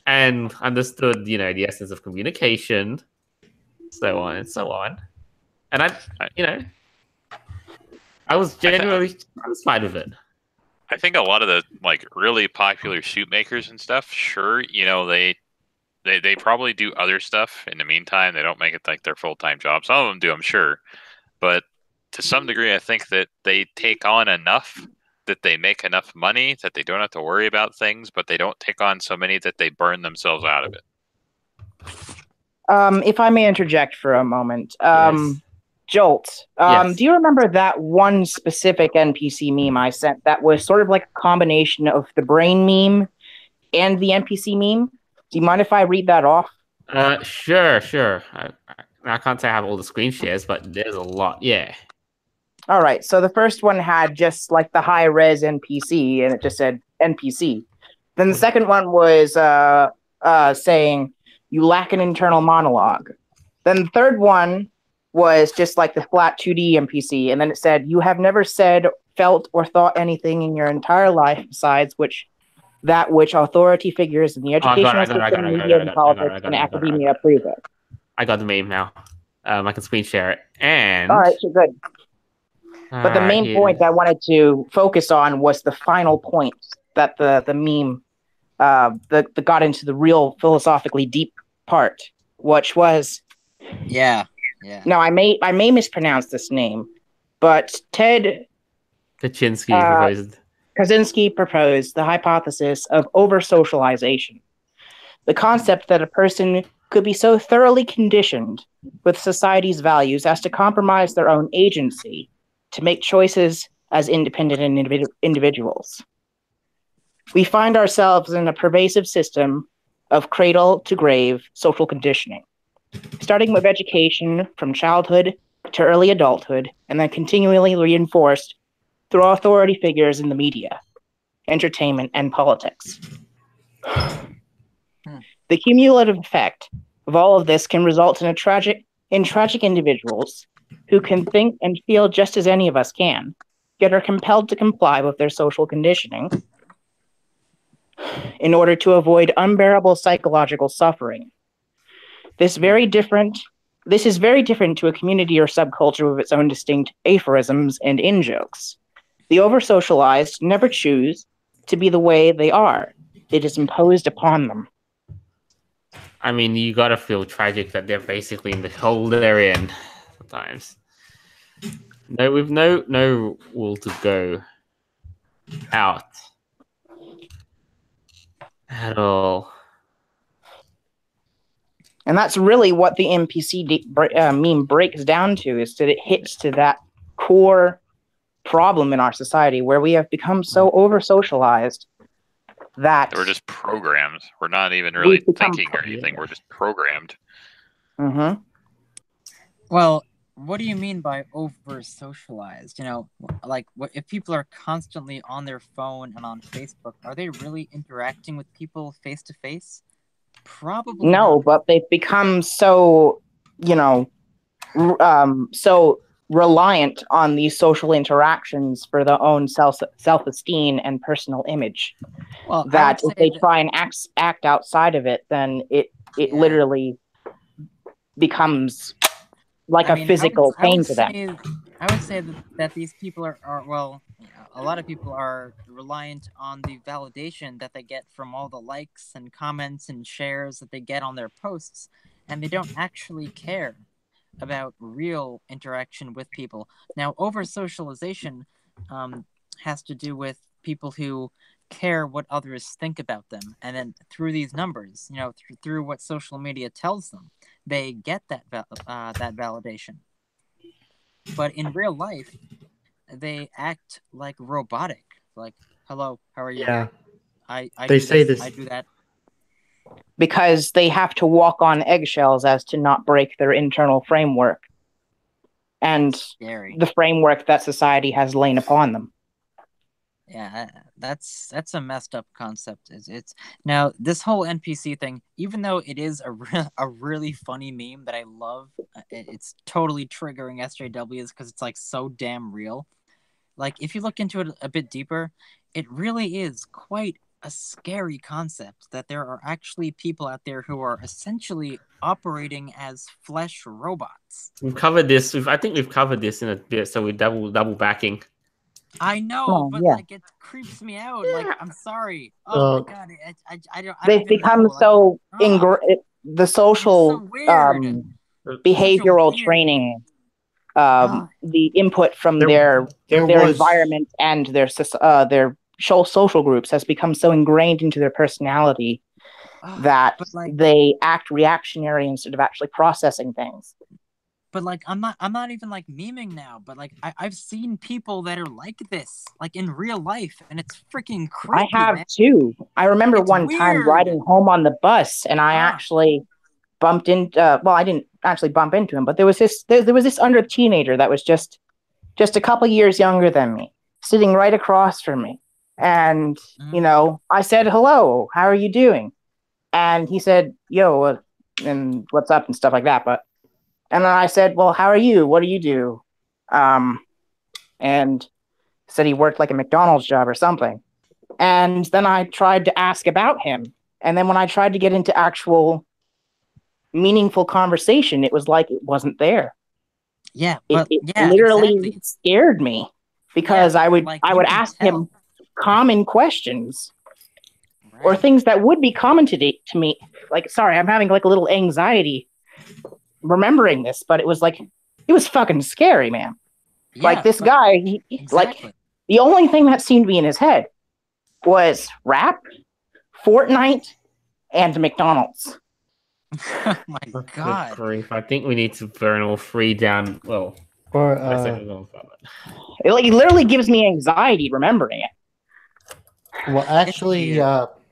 and understood, the essence of communication, so on and so on. And I was genuinely satisfied with it. I think a lot of the really popular suit makers and stuff, sure, they probably do other stuff in the meantime. They don't make it like their full-time job. Some of them do, I'm sure, but to some degree, I think that they take on enough that they make enough money that they don't have to worry about things, but they don't take on so many that they burn themselves out of it. If I may interject for a moment, yes. Jolt, Yes. Do you remember that one specific NPC meme I sent that was sort of like a combination of the brain meme and the NPC meme? Do you mind if I read that off? Sure. I can't say I have all the screen shares, but there's a lot. Yeah. All right. So the first one had just like the high res NPC, and it just said NPC. Then the second one was saying you lack an internal monologue. Then the third one was just like the flat 2D NPC, and then it said you have never said, felt, or thought anything in your entire life besides which authority figures in the educational system, media, and politics, and academia approve it. I got the meme now. I can screen share it. And all right, so good. But the main point I wanted to focus on was the final point that the meme that got into the real philosophically deep part, which was yeah. Now I may mispronounce this name, but Ted Kaczynski proposed the hypothesis of oversocialization, the concept that a person could be so thoroughly conditioned with society's values as to compromise their own agency to make choices as independent individuals. We find ourselves in a pervasive system of cradle-to-grave social conditioning, starting with education from childhood to early adulthood, and then continually reinforced through authority figures in the media, entertainment, and politics. The cumulative effect of all of this can result in tragic individuals who can think and feel just as any of us can, yet are compelled to comply with their social conditioning in order to avoid unbearable psychological suffering. This very different This is very different to a community or subculture with its own distinct aphorisms and in-jokes. The over-socialized never choose to be the way they are. It is imposed upon them. I mean, you gotta feel tragic that they're basically in the hole they're in sometimes. No, with no will to go out at all. And that's really what the NPC meme breaks down to, is that it hits to that core problem in our society where we have become so over-socialized that we're just programmed. We're not even really thinking or anything. We're just programmed. Mm-hmm. Well, what do you mean by over-socialized? You know, like, if people are constantly on their phone and on Facebook, are they really interacting with people face-to-face? Probably no, not. But they've become so, so reliant on these social interactions for their own self-esteem and personal image. Well, that if they try and act outside of it, then it literally becomes like a physical pain to them. I would say that these people are well, a lot of people are reliant on the validation that they get from all the likes and comments and shares that they get on their posts, and they don't actually care about real interaction with people. Now, over-socialization has to do with people who care what others think about them, and then through these numbers, through what social media tells them, they get that that validation. But in real life, they act like robotic. Like, hello, how are you? Yeah. I they do say this, this. I do that. Because they have to walk on eggshells as to not break their internal framework and the framework that society has lain upon them. Yeah, that's a messed up concept. It's now this whole NPC thing, even though it is a really funny meme that I love, it's totally triggering SJWs because it's like so damn real. Like, if you look into it a bit deeper, it really is quite a scary concept that there are actually people out there who are essentially operating as flesh robots. We've covered this. I think we've covered this in a bit, so we're double backing. I know, but like, it creeps me out. Like, I'm sorry. Oh my god, I don't. They've become so the social behavioral training, the input from their environment and their social groups has become so ingrained into their personality that they act reactionary instead of actually processing things. But like, I'm not even like memeing now, but like, I've seen people that are like this, like in real life, and it's freaking creepy. I have too. I remember one time riding home on the bus, and I actually bumped into. Well, I didn't actually bump into him, but there was this under teenager that was just a couple years younger than me, sitting right across from me, and I said, "Hello, how are you doing?" And he said, "Yo, and what's up?" and stuff like that, but. And then I said, "Well, how are you? What do you do?" And said he worked like a McDonald's job or something. And then I tried to ask about him. And then when I tried to get into actual meaningful conversation, it was like it wasn't there. Yeah, it literally scared me because I would ask him common questions or things that would be common to me. Like, sorry, I'm having like a little anxiety remembering this, but it was fucking scary, man. Yeah, like this guy, like the only thing that seemed to be in his head was rap, Fortnite, and McDonald's. Oh my god! Grief. I think we need to burn all three down. Well, it literally gives me anxiety remembering it. Well, actually,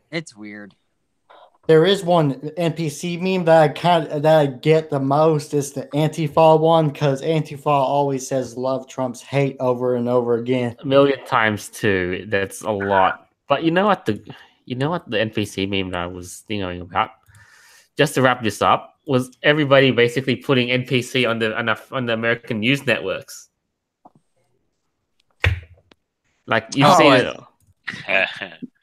it's weird. There is one NPC meme that I get the most. Is the Antifa one, because Antifa always says "love trumps hate" over and over again. 1,000,000 times too. That's a lot. But you know what the NPC meme that I was thinking about, just to wrap this up, was everybody basically putting NPC on the American news networks. Like you've seen it.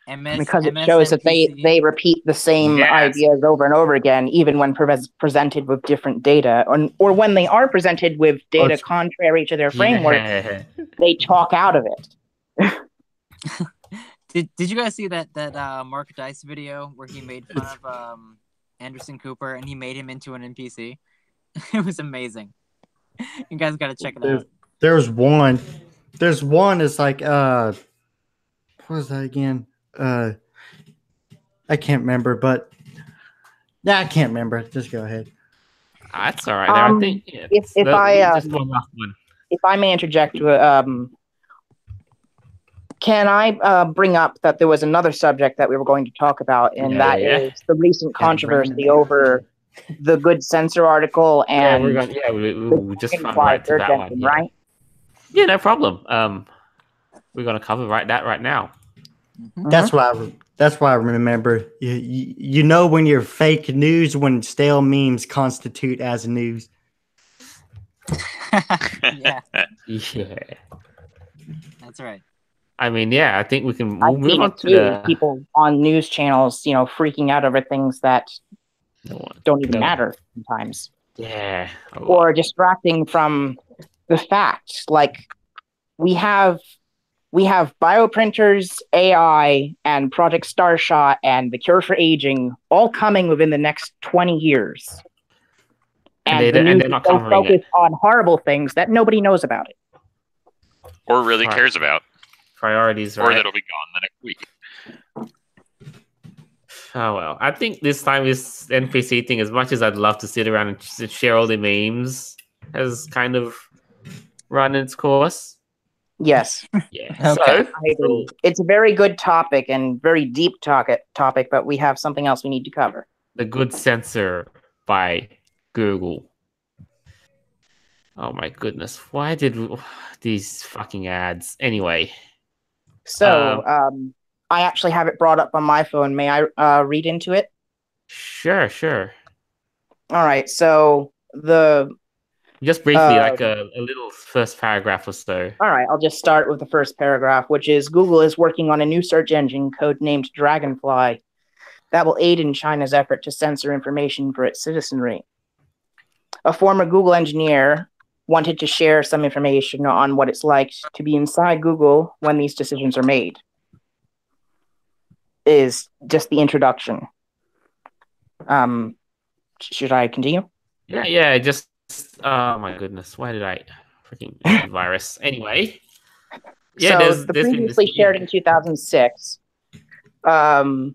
because it shows that they repeat the same ideas over and over again, even when presented with different data, or when they are presented with data contrary to their framework, they talk out of it. Did you guys see that Mark Dice video where he made fun of Anderson Cooper and he made him into an NPC? It was amazing. You guys got to check it out. There's one. It's like what was that again? I can't remember, but I can't remember. Just go ahead. That's all right. I think if I may interject, can I bring up that there was another subject that we were going to talk about, and is the recent controversy over the Good Censor article and we just run right to that one, right? Yeah, no problem. We're gonna cover that right now. Mm-hmm. That's why I remember. You know when you're fake news when stale memes constitute as news. Yeah. That's right. I mean, I think we'll move on to the people on news channels, freaking out over things that don't even matter sometimes. Yeah. Or distracting from the facts. Like we have bioprinters, AI, and Project Starshot, and the cure for aging all coming within the next 20 years. And they're not focused on horrible things that nobody knows about it. Or really cares about. Priorities, right? Or that'll be gone the next week. Oh, well. I think this time this NPC thing, as much as I'd love to sit around and share all the memes, has kind of run its course. Yes. Yeah. Okay. So, it's a very good topic and very deep topic, but we have something else we need to cover. The Good Censor by Google. Oh my goodness. Why did these fucking ads? Anyway. So, I actually have it brought up on my phone. May I read into it? Sure. All right. So, just briefly, like a little first paragraph or so. All right, I'll just start with the first paragraph, which is Google is working on a new search engine codenamed Dragonfly that will aid in China's effort to censor information for its citizenry. A former Google engineer wanted to share some information on what it's like to be inside Google when these decisions are made. Is just the introduction. Should I continue? Yeah, just oh my goodness, why did I freaking virus? Anyway, so the previously shared in 2006 the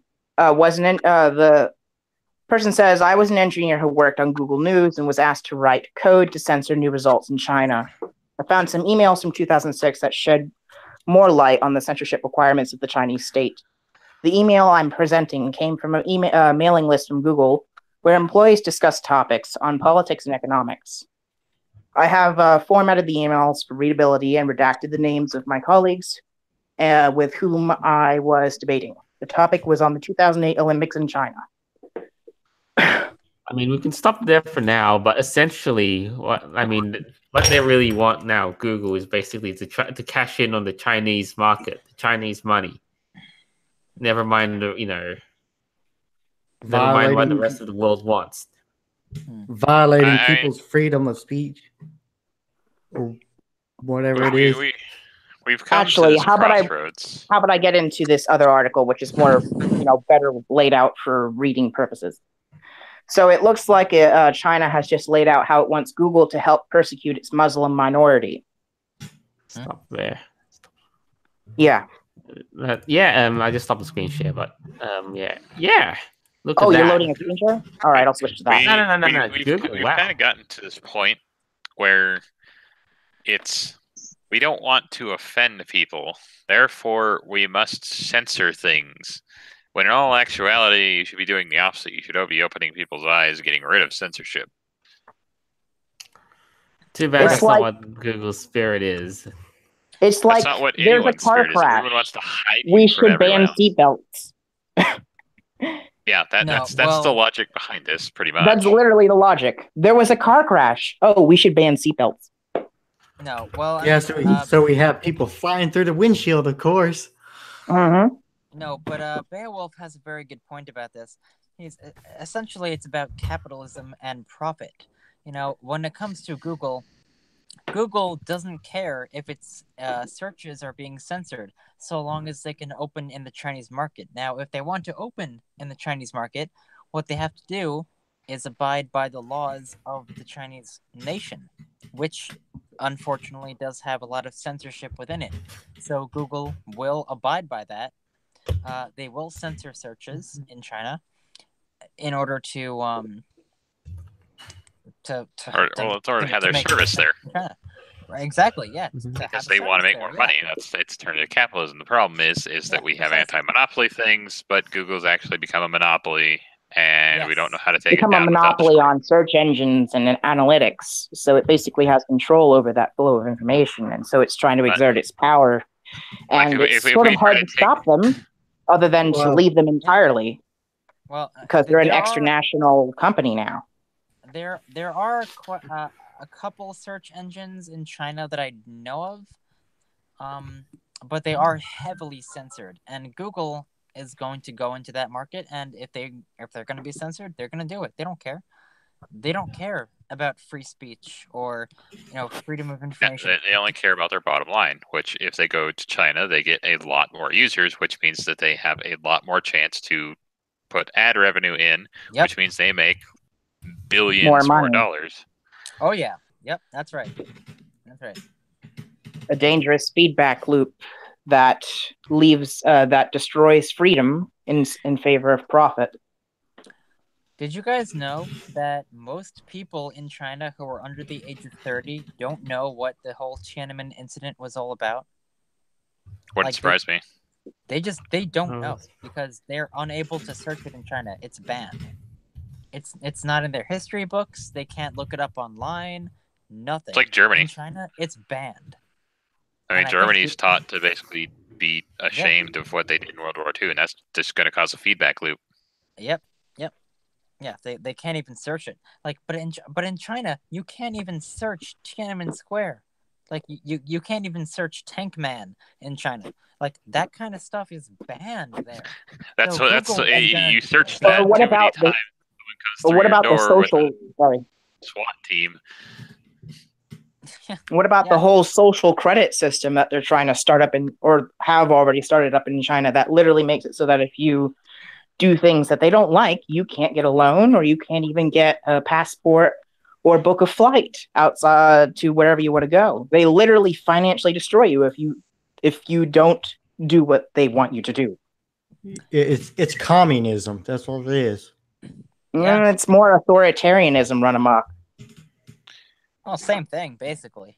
person says, I was an engineer who worked on Google News and was asked to write code to censor new results in China. I found some emails from 2006 that shed more light on the censorship requirements of the Chinese state. The email I'm presenting came from a mailing list from Google where employees discuss topics on politics and economics. I have formatted the emails for readability and redacted the names of my colleagues with whom I was debating. The topic was on the 2008 Olympics in China. I mean, we can stop there for now, but essentially, what they really want now, Google, is basically to try to cash in on the Chinese market, the Chinese money. Never mind, never mind what the rest of the world wants. Violating people's freedom of speech, or whatever it is. We've come to this crossroads. How about I get into this other article, which is more, better laid out for reading purposes. So it looks like China has just laid out how it wants Google to help persecute its Muslim minority. Stop there. Yeah. I just stopped the screen share, but yeah. Look at you're loading a screen share? All right, I'll switch to that. No. We've kind of gotten to this point where we don't want to offend people, therefore we must censor things. When in all actuality, you should be doing the opposite. You should be opening people's eyes, getting rid of censorship. Too bad that's not what Google's spirit is. It's like there's a car crash. We should ban seatbelts. Yeah, that's the logic behind this, pretty much. That's literally the logic. There was a car crash. Oh, we should ban seatbelts. No, well, so we have people flying through the windshield, of course. Mm-hmm. No, but Beowulf has a very good point about this. He's essentially it's about capitalism and profit. When it comes to Google, Google doesn't care if its searches are being censored, so long as they can open in the Chinese market. Now, if they want to open in the Chinese market, what they have to do is abide by the laws of the Chinese nation, which unfortunately does have a lot of censorship within it. So Google will abide by that. They will censor searches in China in order to it's already had their service there. Right, exactly, yeah. Because they want to make more money. It's turned into capitalism. The problem is that we have anti-monopoly things, but Google's actually become a monopoly, and we don't know how to take it down. Become a monopoly on search engines and analytics. So it basically has control over that flow of information, and so it's trying to exert its power. And it's sort of hard to stop them, other than to leave them entirely. Well, because they're an extra-national company now. There are a couple search engines in China that I know of, but they are heavily censored, and Google is going to go into that market, and if they're going to be censored, they're going to do it. They don't care. They don't care about free speech or freedom of information. They only care about their bottom line, which if they go to China, they get a lot more users, which means that they have a lot more chance to put ad revenue in, which means they make billions more dollars. Oh yeah, yep, that's right. A dangerous feedback loop that leaves that destroys freedom in favor of profit. Did you guys know that most people in China who are under the age of 30 don't know what the whole Tiananmen incident was all about? Wouldn't surprise me. They don't know because they're unable to search it in China. It's banned. It's not in their history books. They can't look it up online. Nothing. It's like Germany. In China, it's banned. I mean, Germany's taught to basically be ashamed of what they did in World War II, and that's just going to cause a feedback loop. Yep. Yeah, they can't even search it. But in China, you can't even search Tiananmen Square. Like you can't even search Tank Man in China. Like that kind of stuff is banned there. You search that too many times. What about the social? Sorry, SWAT team. What about the whole social credit system that they're trying to start up or have already started up in China? That literally makes it so that if you do things that they don't like, you can't get a loan, or you can't even get a passport or book a flight outside to wherever you want to go. They literally financially destroy you if you don't do what they want you to do. It's communism. That's what it is. Yeah. It's more authoritarianism run amok. Well, same thing, basically.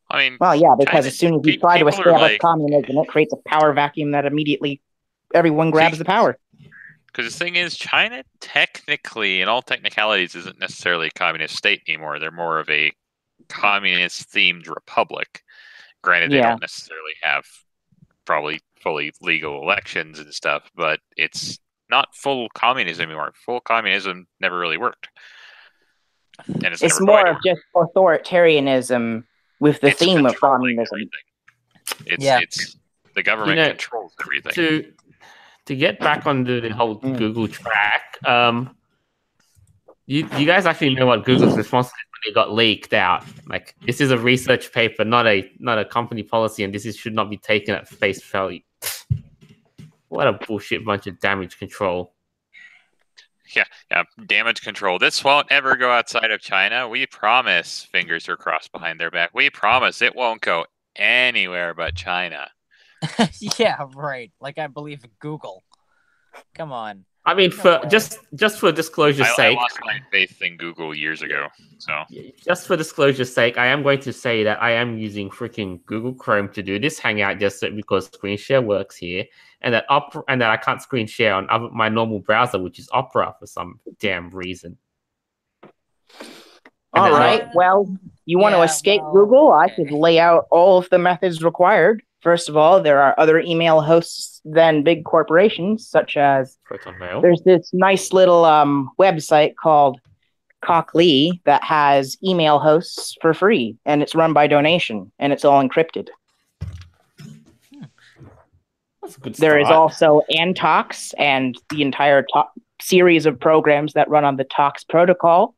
I mean, well, yeah, because as soon as you try to establish communism, it creates a power vacuum that immediately everyone grabs the power. Because the thing is, China technically, in all technicalities, isn't necessarily a communist state anymore. They're more of a communist-themed republic. Granted, they don't necessarily have probably fully legal elections and stuff, but it's not full communism anymore. Full communism never really worked. And it's more of just authoritarianism with the theme of communism. It's the government controls everything. To get back onto the whole Google track, you guys actually know what Google's response was when it got leaked out. Like, this is a research paper, not a company policy, and should not be taken at face value. What a bullshit bunch of damage control. Yeah, damage control. This won't ever go outside of China. We promise. Fingers are crossed behind their back. We promise it won't go anywhere but China. Yeah, right. Like, I believe Google. Come on. I mean, just for disclosure's sake, I lost my faith in Google years ago. So just for disclosure's sake, I am going to say that I am using freaking Google Chrome to do this Hangout just because screen share works here, and that I can't screen share on my normal browser, which is Opera, for some damn reason. All right. Well, you want to escape Google? Okay. I could lay out all of the methods required. First of all, there are other email hosts than big corporations, such as there's this nice little website called Cocklee that has email hosts for free, and it's run by donation, and it's all encrypted. That's a good There is start. also Antox and the entire series of programs that run on the Tox protocol,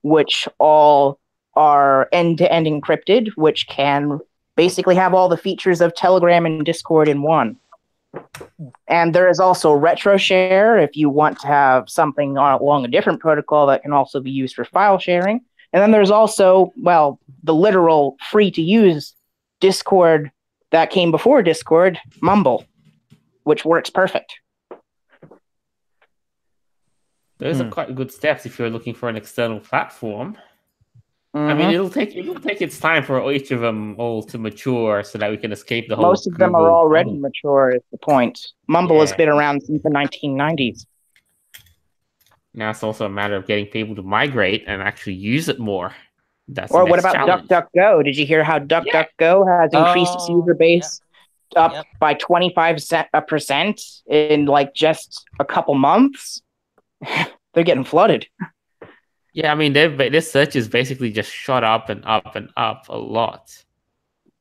which all are end-to-end encrypted, which can basically have all the features of Telegram and Discord in one. And there is also RetroShare if you want to have something along a different protocol that can also be used for file sharing. And then there's also, well, the literal free-to-use Discord that came before Discord, Mumble, which works perfect. Those are quite good steps if you're looking for an external platform. Mm-hmm. I mean, it'll take its time for each of them all to mature so that we can escape the whole. Most of them are already mature. Is the point? Mumble has been around since the 1990s. Now it's also a matter of getting people to migrate and actually use it more. That's or what about DuckDuckGo? Did you hear how DuckDuckGo has increased its user base up by 25% in like just a couple months? They're getting flooded. Yeah, I mean, this search is basically just shot up and up and up a lot.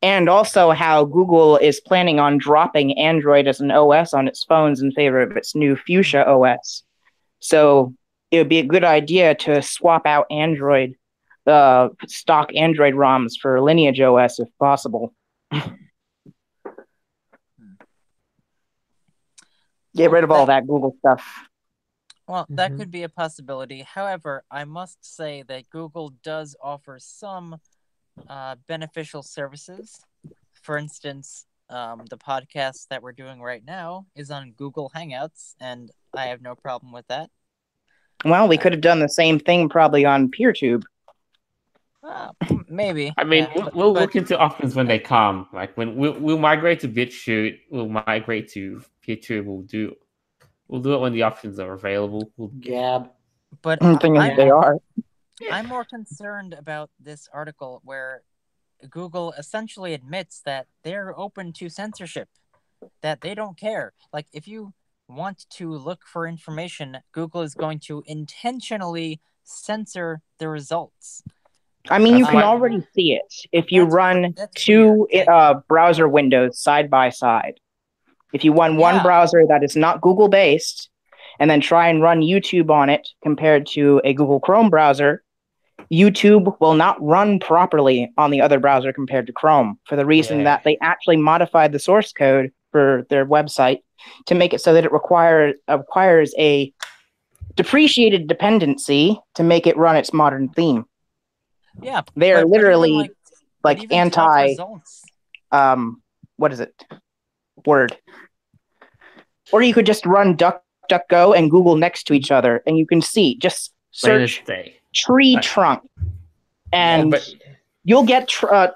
And also how Google is planning on dropping Android as an OS on its phones in favor of its new Fuchsia OS. So it would be a good idea to swap out Android, stock Android ROMs for Lineage OS if possible. Get rid of all that Google stuff. Well, that could be a possibility. However, I must say that Google does offer some beneficial services. For instance, the podcast that we're doing right now is on Google Hangouts, and I have no problem with that. Well, we could have done the same thing probably on PeerTube. Maybe. I mean, we'll look into options when they come. Like when we'll migrate to BitChute, we'll migrate to PeerTube. We'll do it when the options are available. Gab. But they are. I'm more concerned about this article where Google essentially admits that they're open to censorship, that they don't care. Like, if you want to look for information, Google is going to intentionally censor the results. I mean, you can already see it if you run two browser windows side by side. If you run one browser that is not Google-based and then try and run YouTube on it compared to a Google Chrome browser, YouTube will not run properly on the other browser compared to Chrome for the reason that they actually modified the source code for their website to make it so that it requires a depreciated dependency to make it run its modern theme. Yeah. They are literally like anti... what is it? Word. Or you could just run DuckDuckGo and Google next to each other, and you can see, just search tree trunk, and you'll get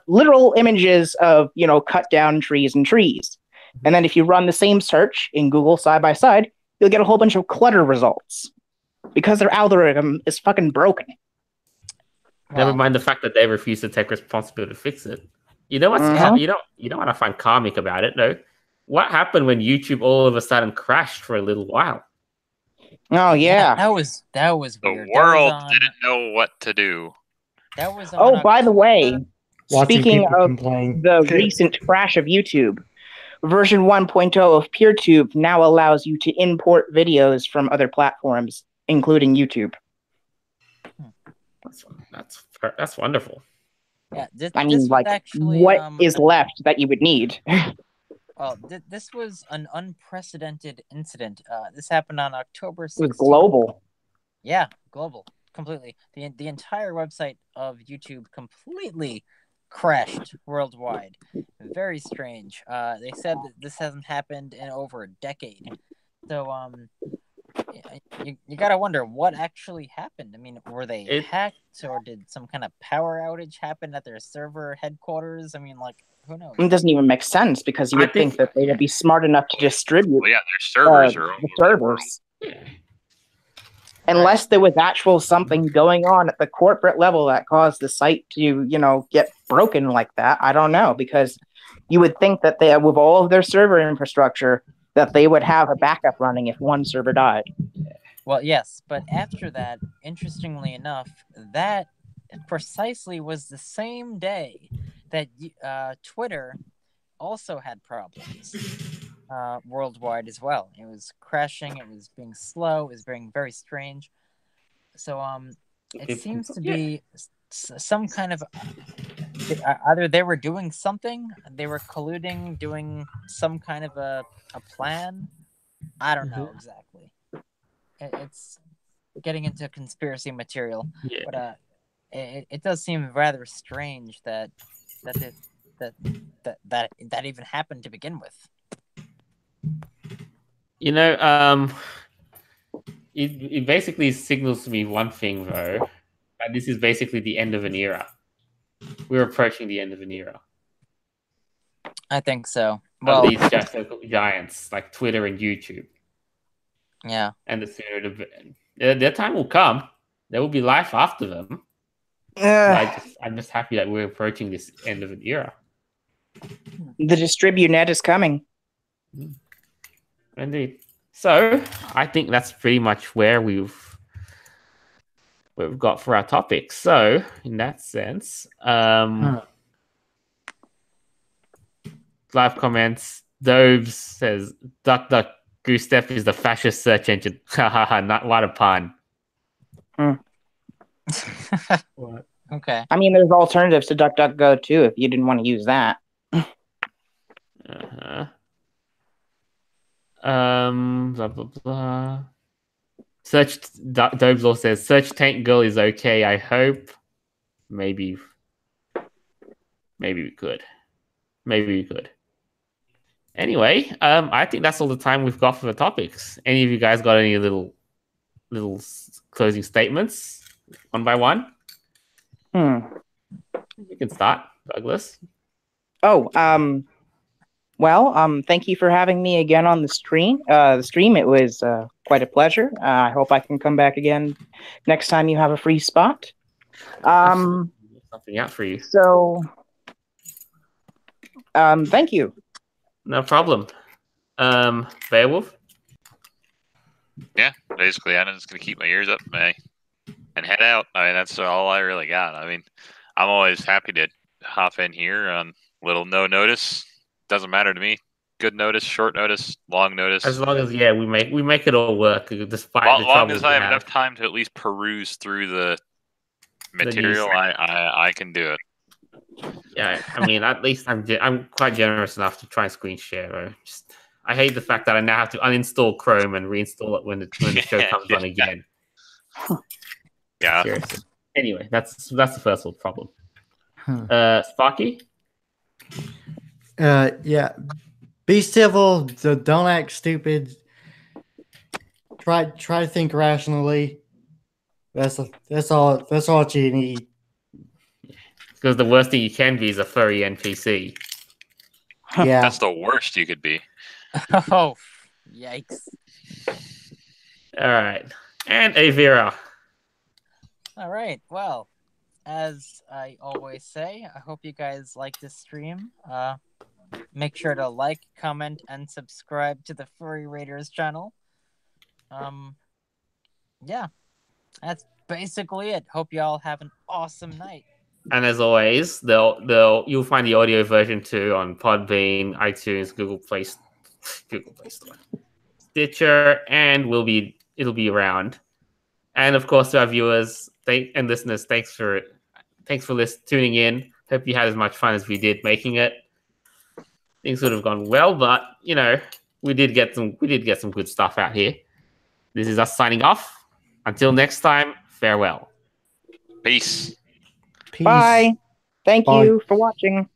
literal images of, cut down trees and trees. And then if you run the same search in Google side by side, you'll get a whole bunch of clutter results because their algorithm is fucking broken. Never mind the fact that they refuse to take responsibility to fix it. You know what's you know what I find comic about it though? What happened when YouTube all of a sudden crashed for a little while? Oh yeah, that was weird. The world didn't know what to do. That was on by the way, speaking of complain. The recent crash of YouTube, version 1.0 of PeerTube now allows you to import videos from other platforms, including YouTube. That's wonderful. Yeah, what is left that you would need? Well, this was an unprecedented incident. This happened on October 16th. It was global. Yeah, global, completely. The entire website of YouTube completely crashed worldwide. Very strange. They said that this hasn't happened in over a decade. So, you gotta wonder what actually happened. I mean, were they hacked, or did some kind of power outage happen at their server headquarters? I mean, who knows? It doesn't even make sense because you would think that they'd be smart enough to distribute. Well, yeah, their servers are the servers. Unless there was actual something going on at the corporate level that caused the site to, get broken like that. I don't know, because you would think that they, with all of their server infrastructure, that they would have a backup running if one server died. Well, yes, but after that, interestingly enough, that precisely was the same day that Twitter also had problems. worldwide as well. It was crashing. It was being slow. It was being very strange. So it seems to be some kind of either they were doing something, they were colluding, doing some kind of a plan. I don't know exactly. It's getting into conspiracy material, but it does seem rather strange that even happened to begin with. You know, it basically signals to me one thing though, that this is basically the end of an era. We're approaching the end of an era. I think so. Well, these giants like Twitter and YouTube. Yeah. And the sooner their time will come. There will be life after them. I'm just happy that we're approaching this end of an era. The Distribunet is coming. Indeed. So I think that's pretty much where we've got for our topics. So in that sense, live comments. Dobes says Duck Goose Step is the fascist search engine. Not what a pun. What? Okay. I mean, there's alternatives to DuckDuckGo too if you didn't want to use that. Blah blah blah. Search Dobesall says Search Tank Girl is okay. I hope. Maybe we could. Anyway, I think that's all the time we've got for the topics. Any of you guys got any little closing statements, one by one? You can start, Douglas. Thank you for having me again on the stream. It was quite a pleasure. I hope I can come back again next time you have a free spot. Something out for you. So, thank you. No problem. Beowulf? Yeah, basically, I'm just going to keep my ears up and head out. I mean, that's all I really got. I mean, I'm always happy to hop in here on little no notice. Doesn't matter to me. Good notice, short notice, long notice. As long as we make it all work, despite the troubles. As long as I have enough time to at least peruse through the material, I can do it. Yeah, I mean, at least I'm quite generous enough to try and screen share. I hate the fact that I now have to uninstall Chrome and reinstall it when the show comes on again. Yeah. Seriously. Anyway, that's the first world problem. Sparky? Yeah. Be civil. Don't act stupid. Try to think rationally. That's all you need. Because the worst thing you can be is a furry NPC. Yeah. That's the worst you could be. Oh, yikes. All right. And Avira. All right. Well, as I always say, I hope you guys like this stream. Make sure to like, comment, and subscribe to the Furry Raiders channel. Yeah, that's basically it. Hope y'all have an awesome night. And as always, you'll find the audio version too on Podbean, iTunes, Google Play Store, Stitcher, and it'll be around. And of course, to our viewers and listeners, thanks for tuning in. Hope you had as much fun as we did making it. Things would have gone well, but we did get some good stuff out here. This is us signing off. Until next time, farewell. Peace. Bye. Thank you for watching.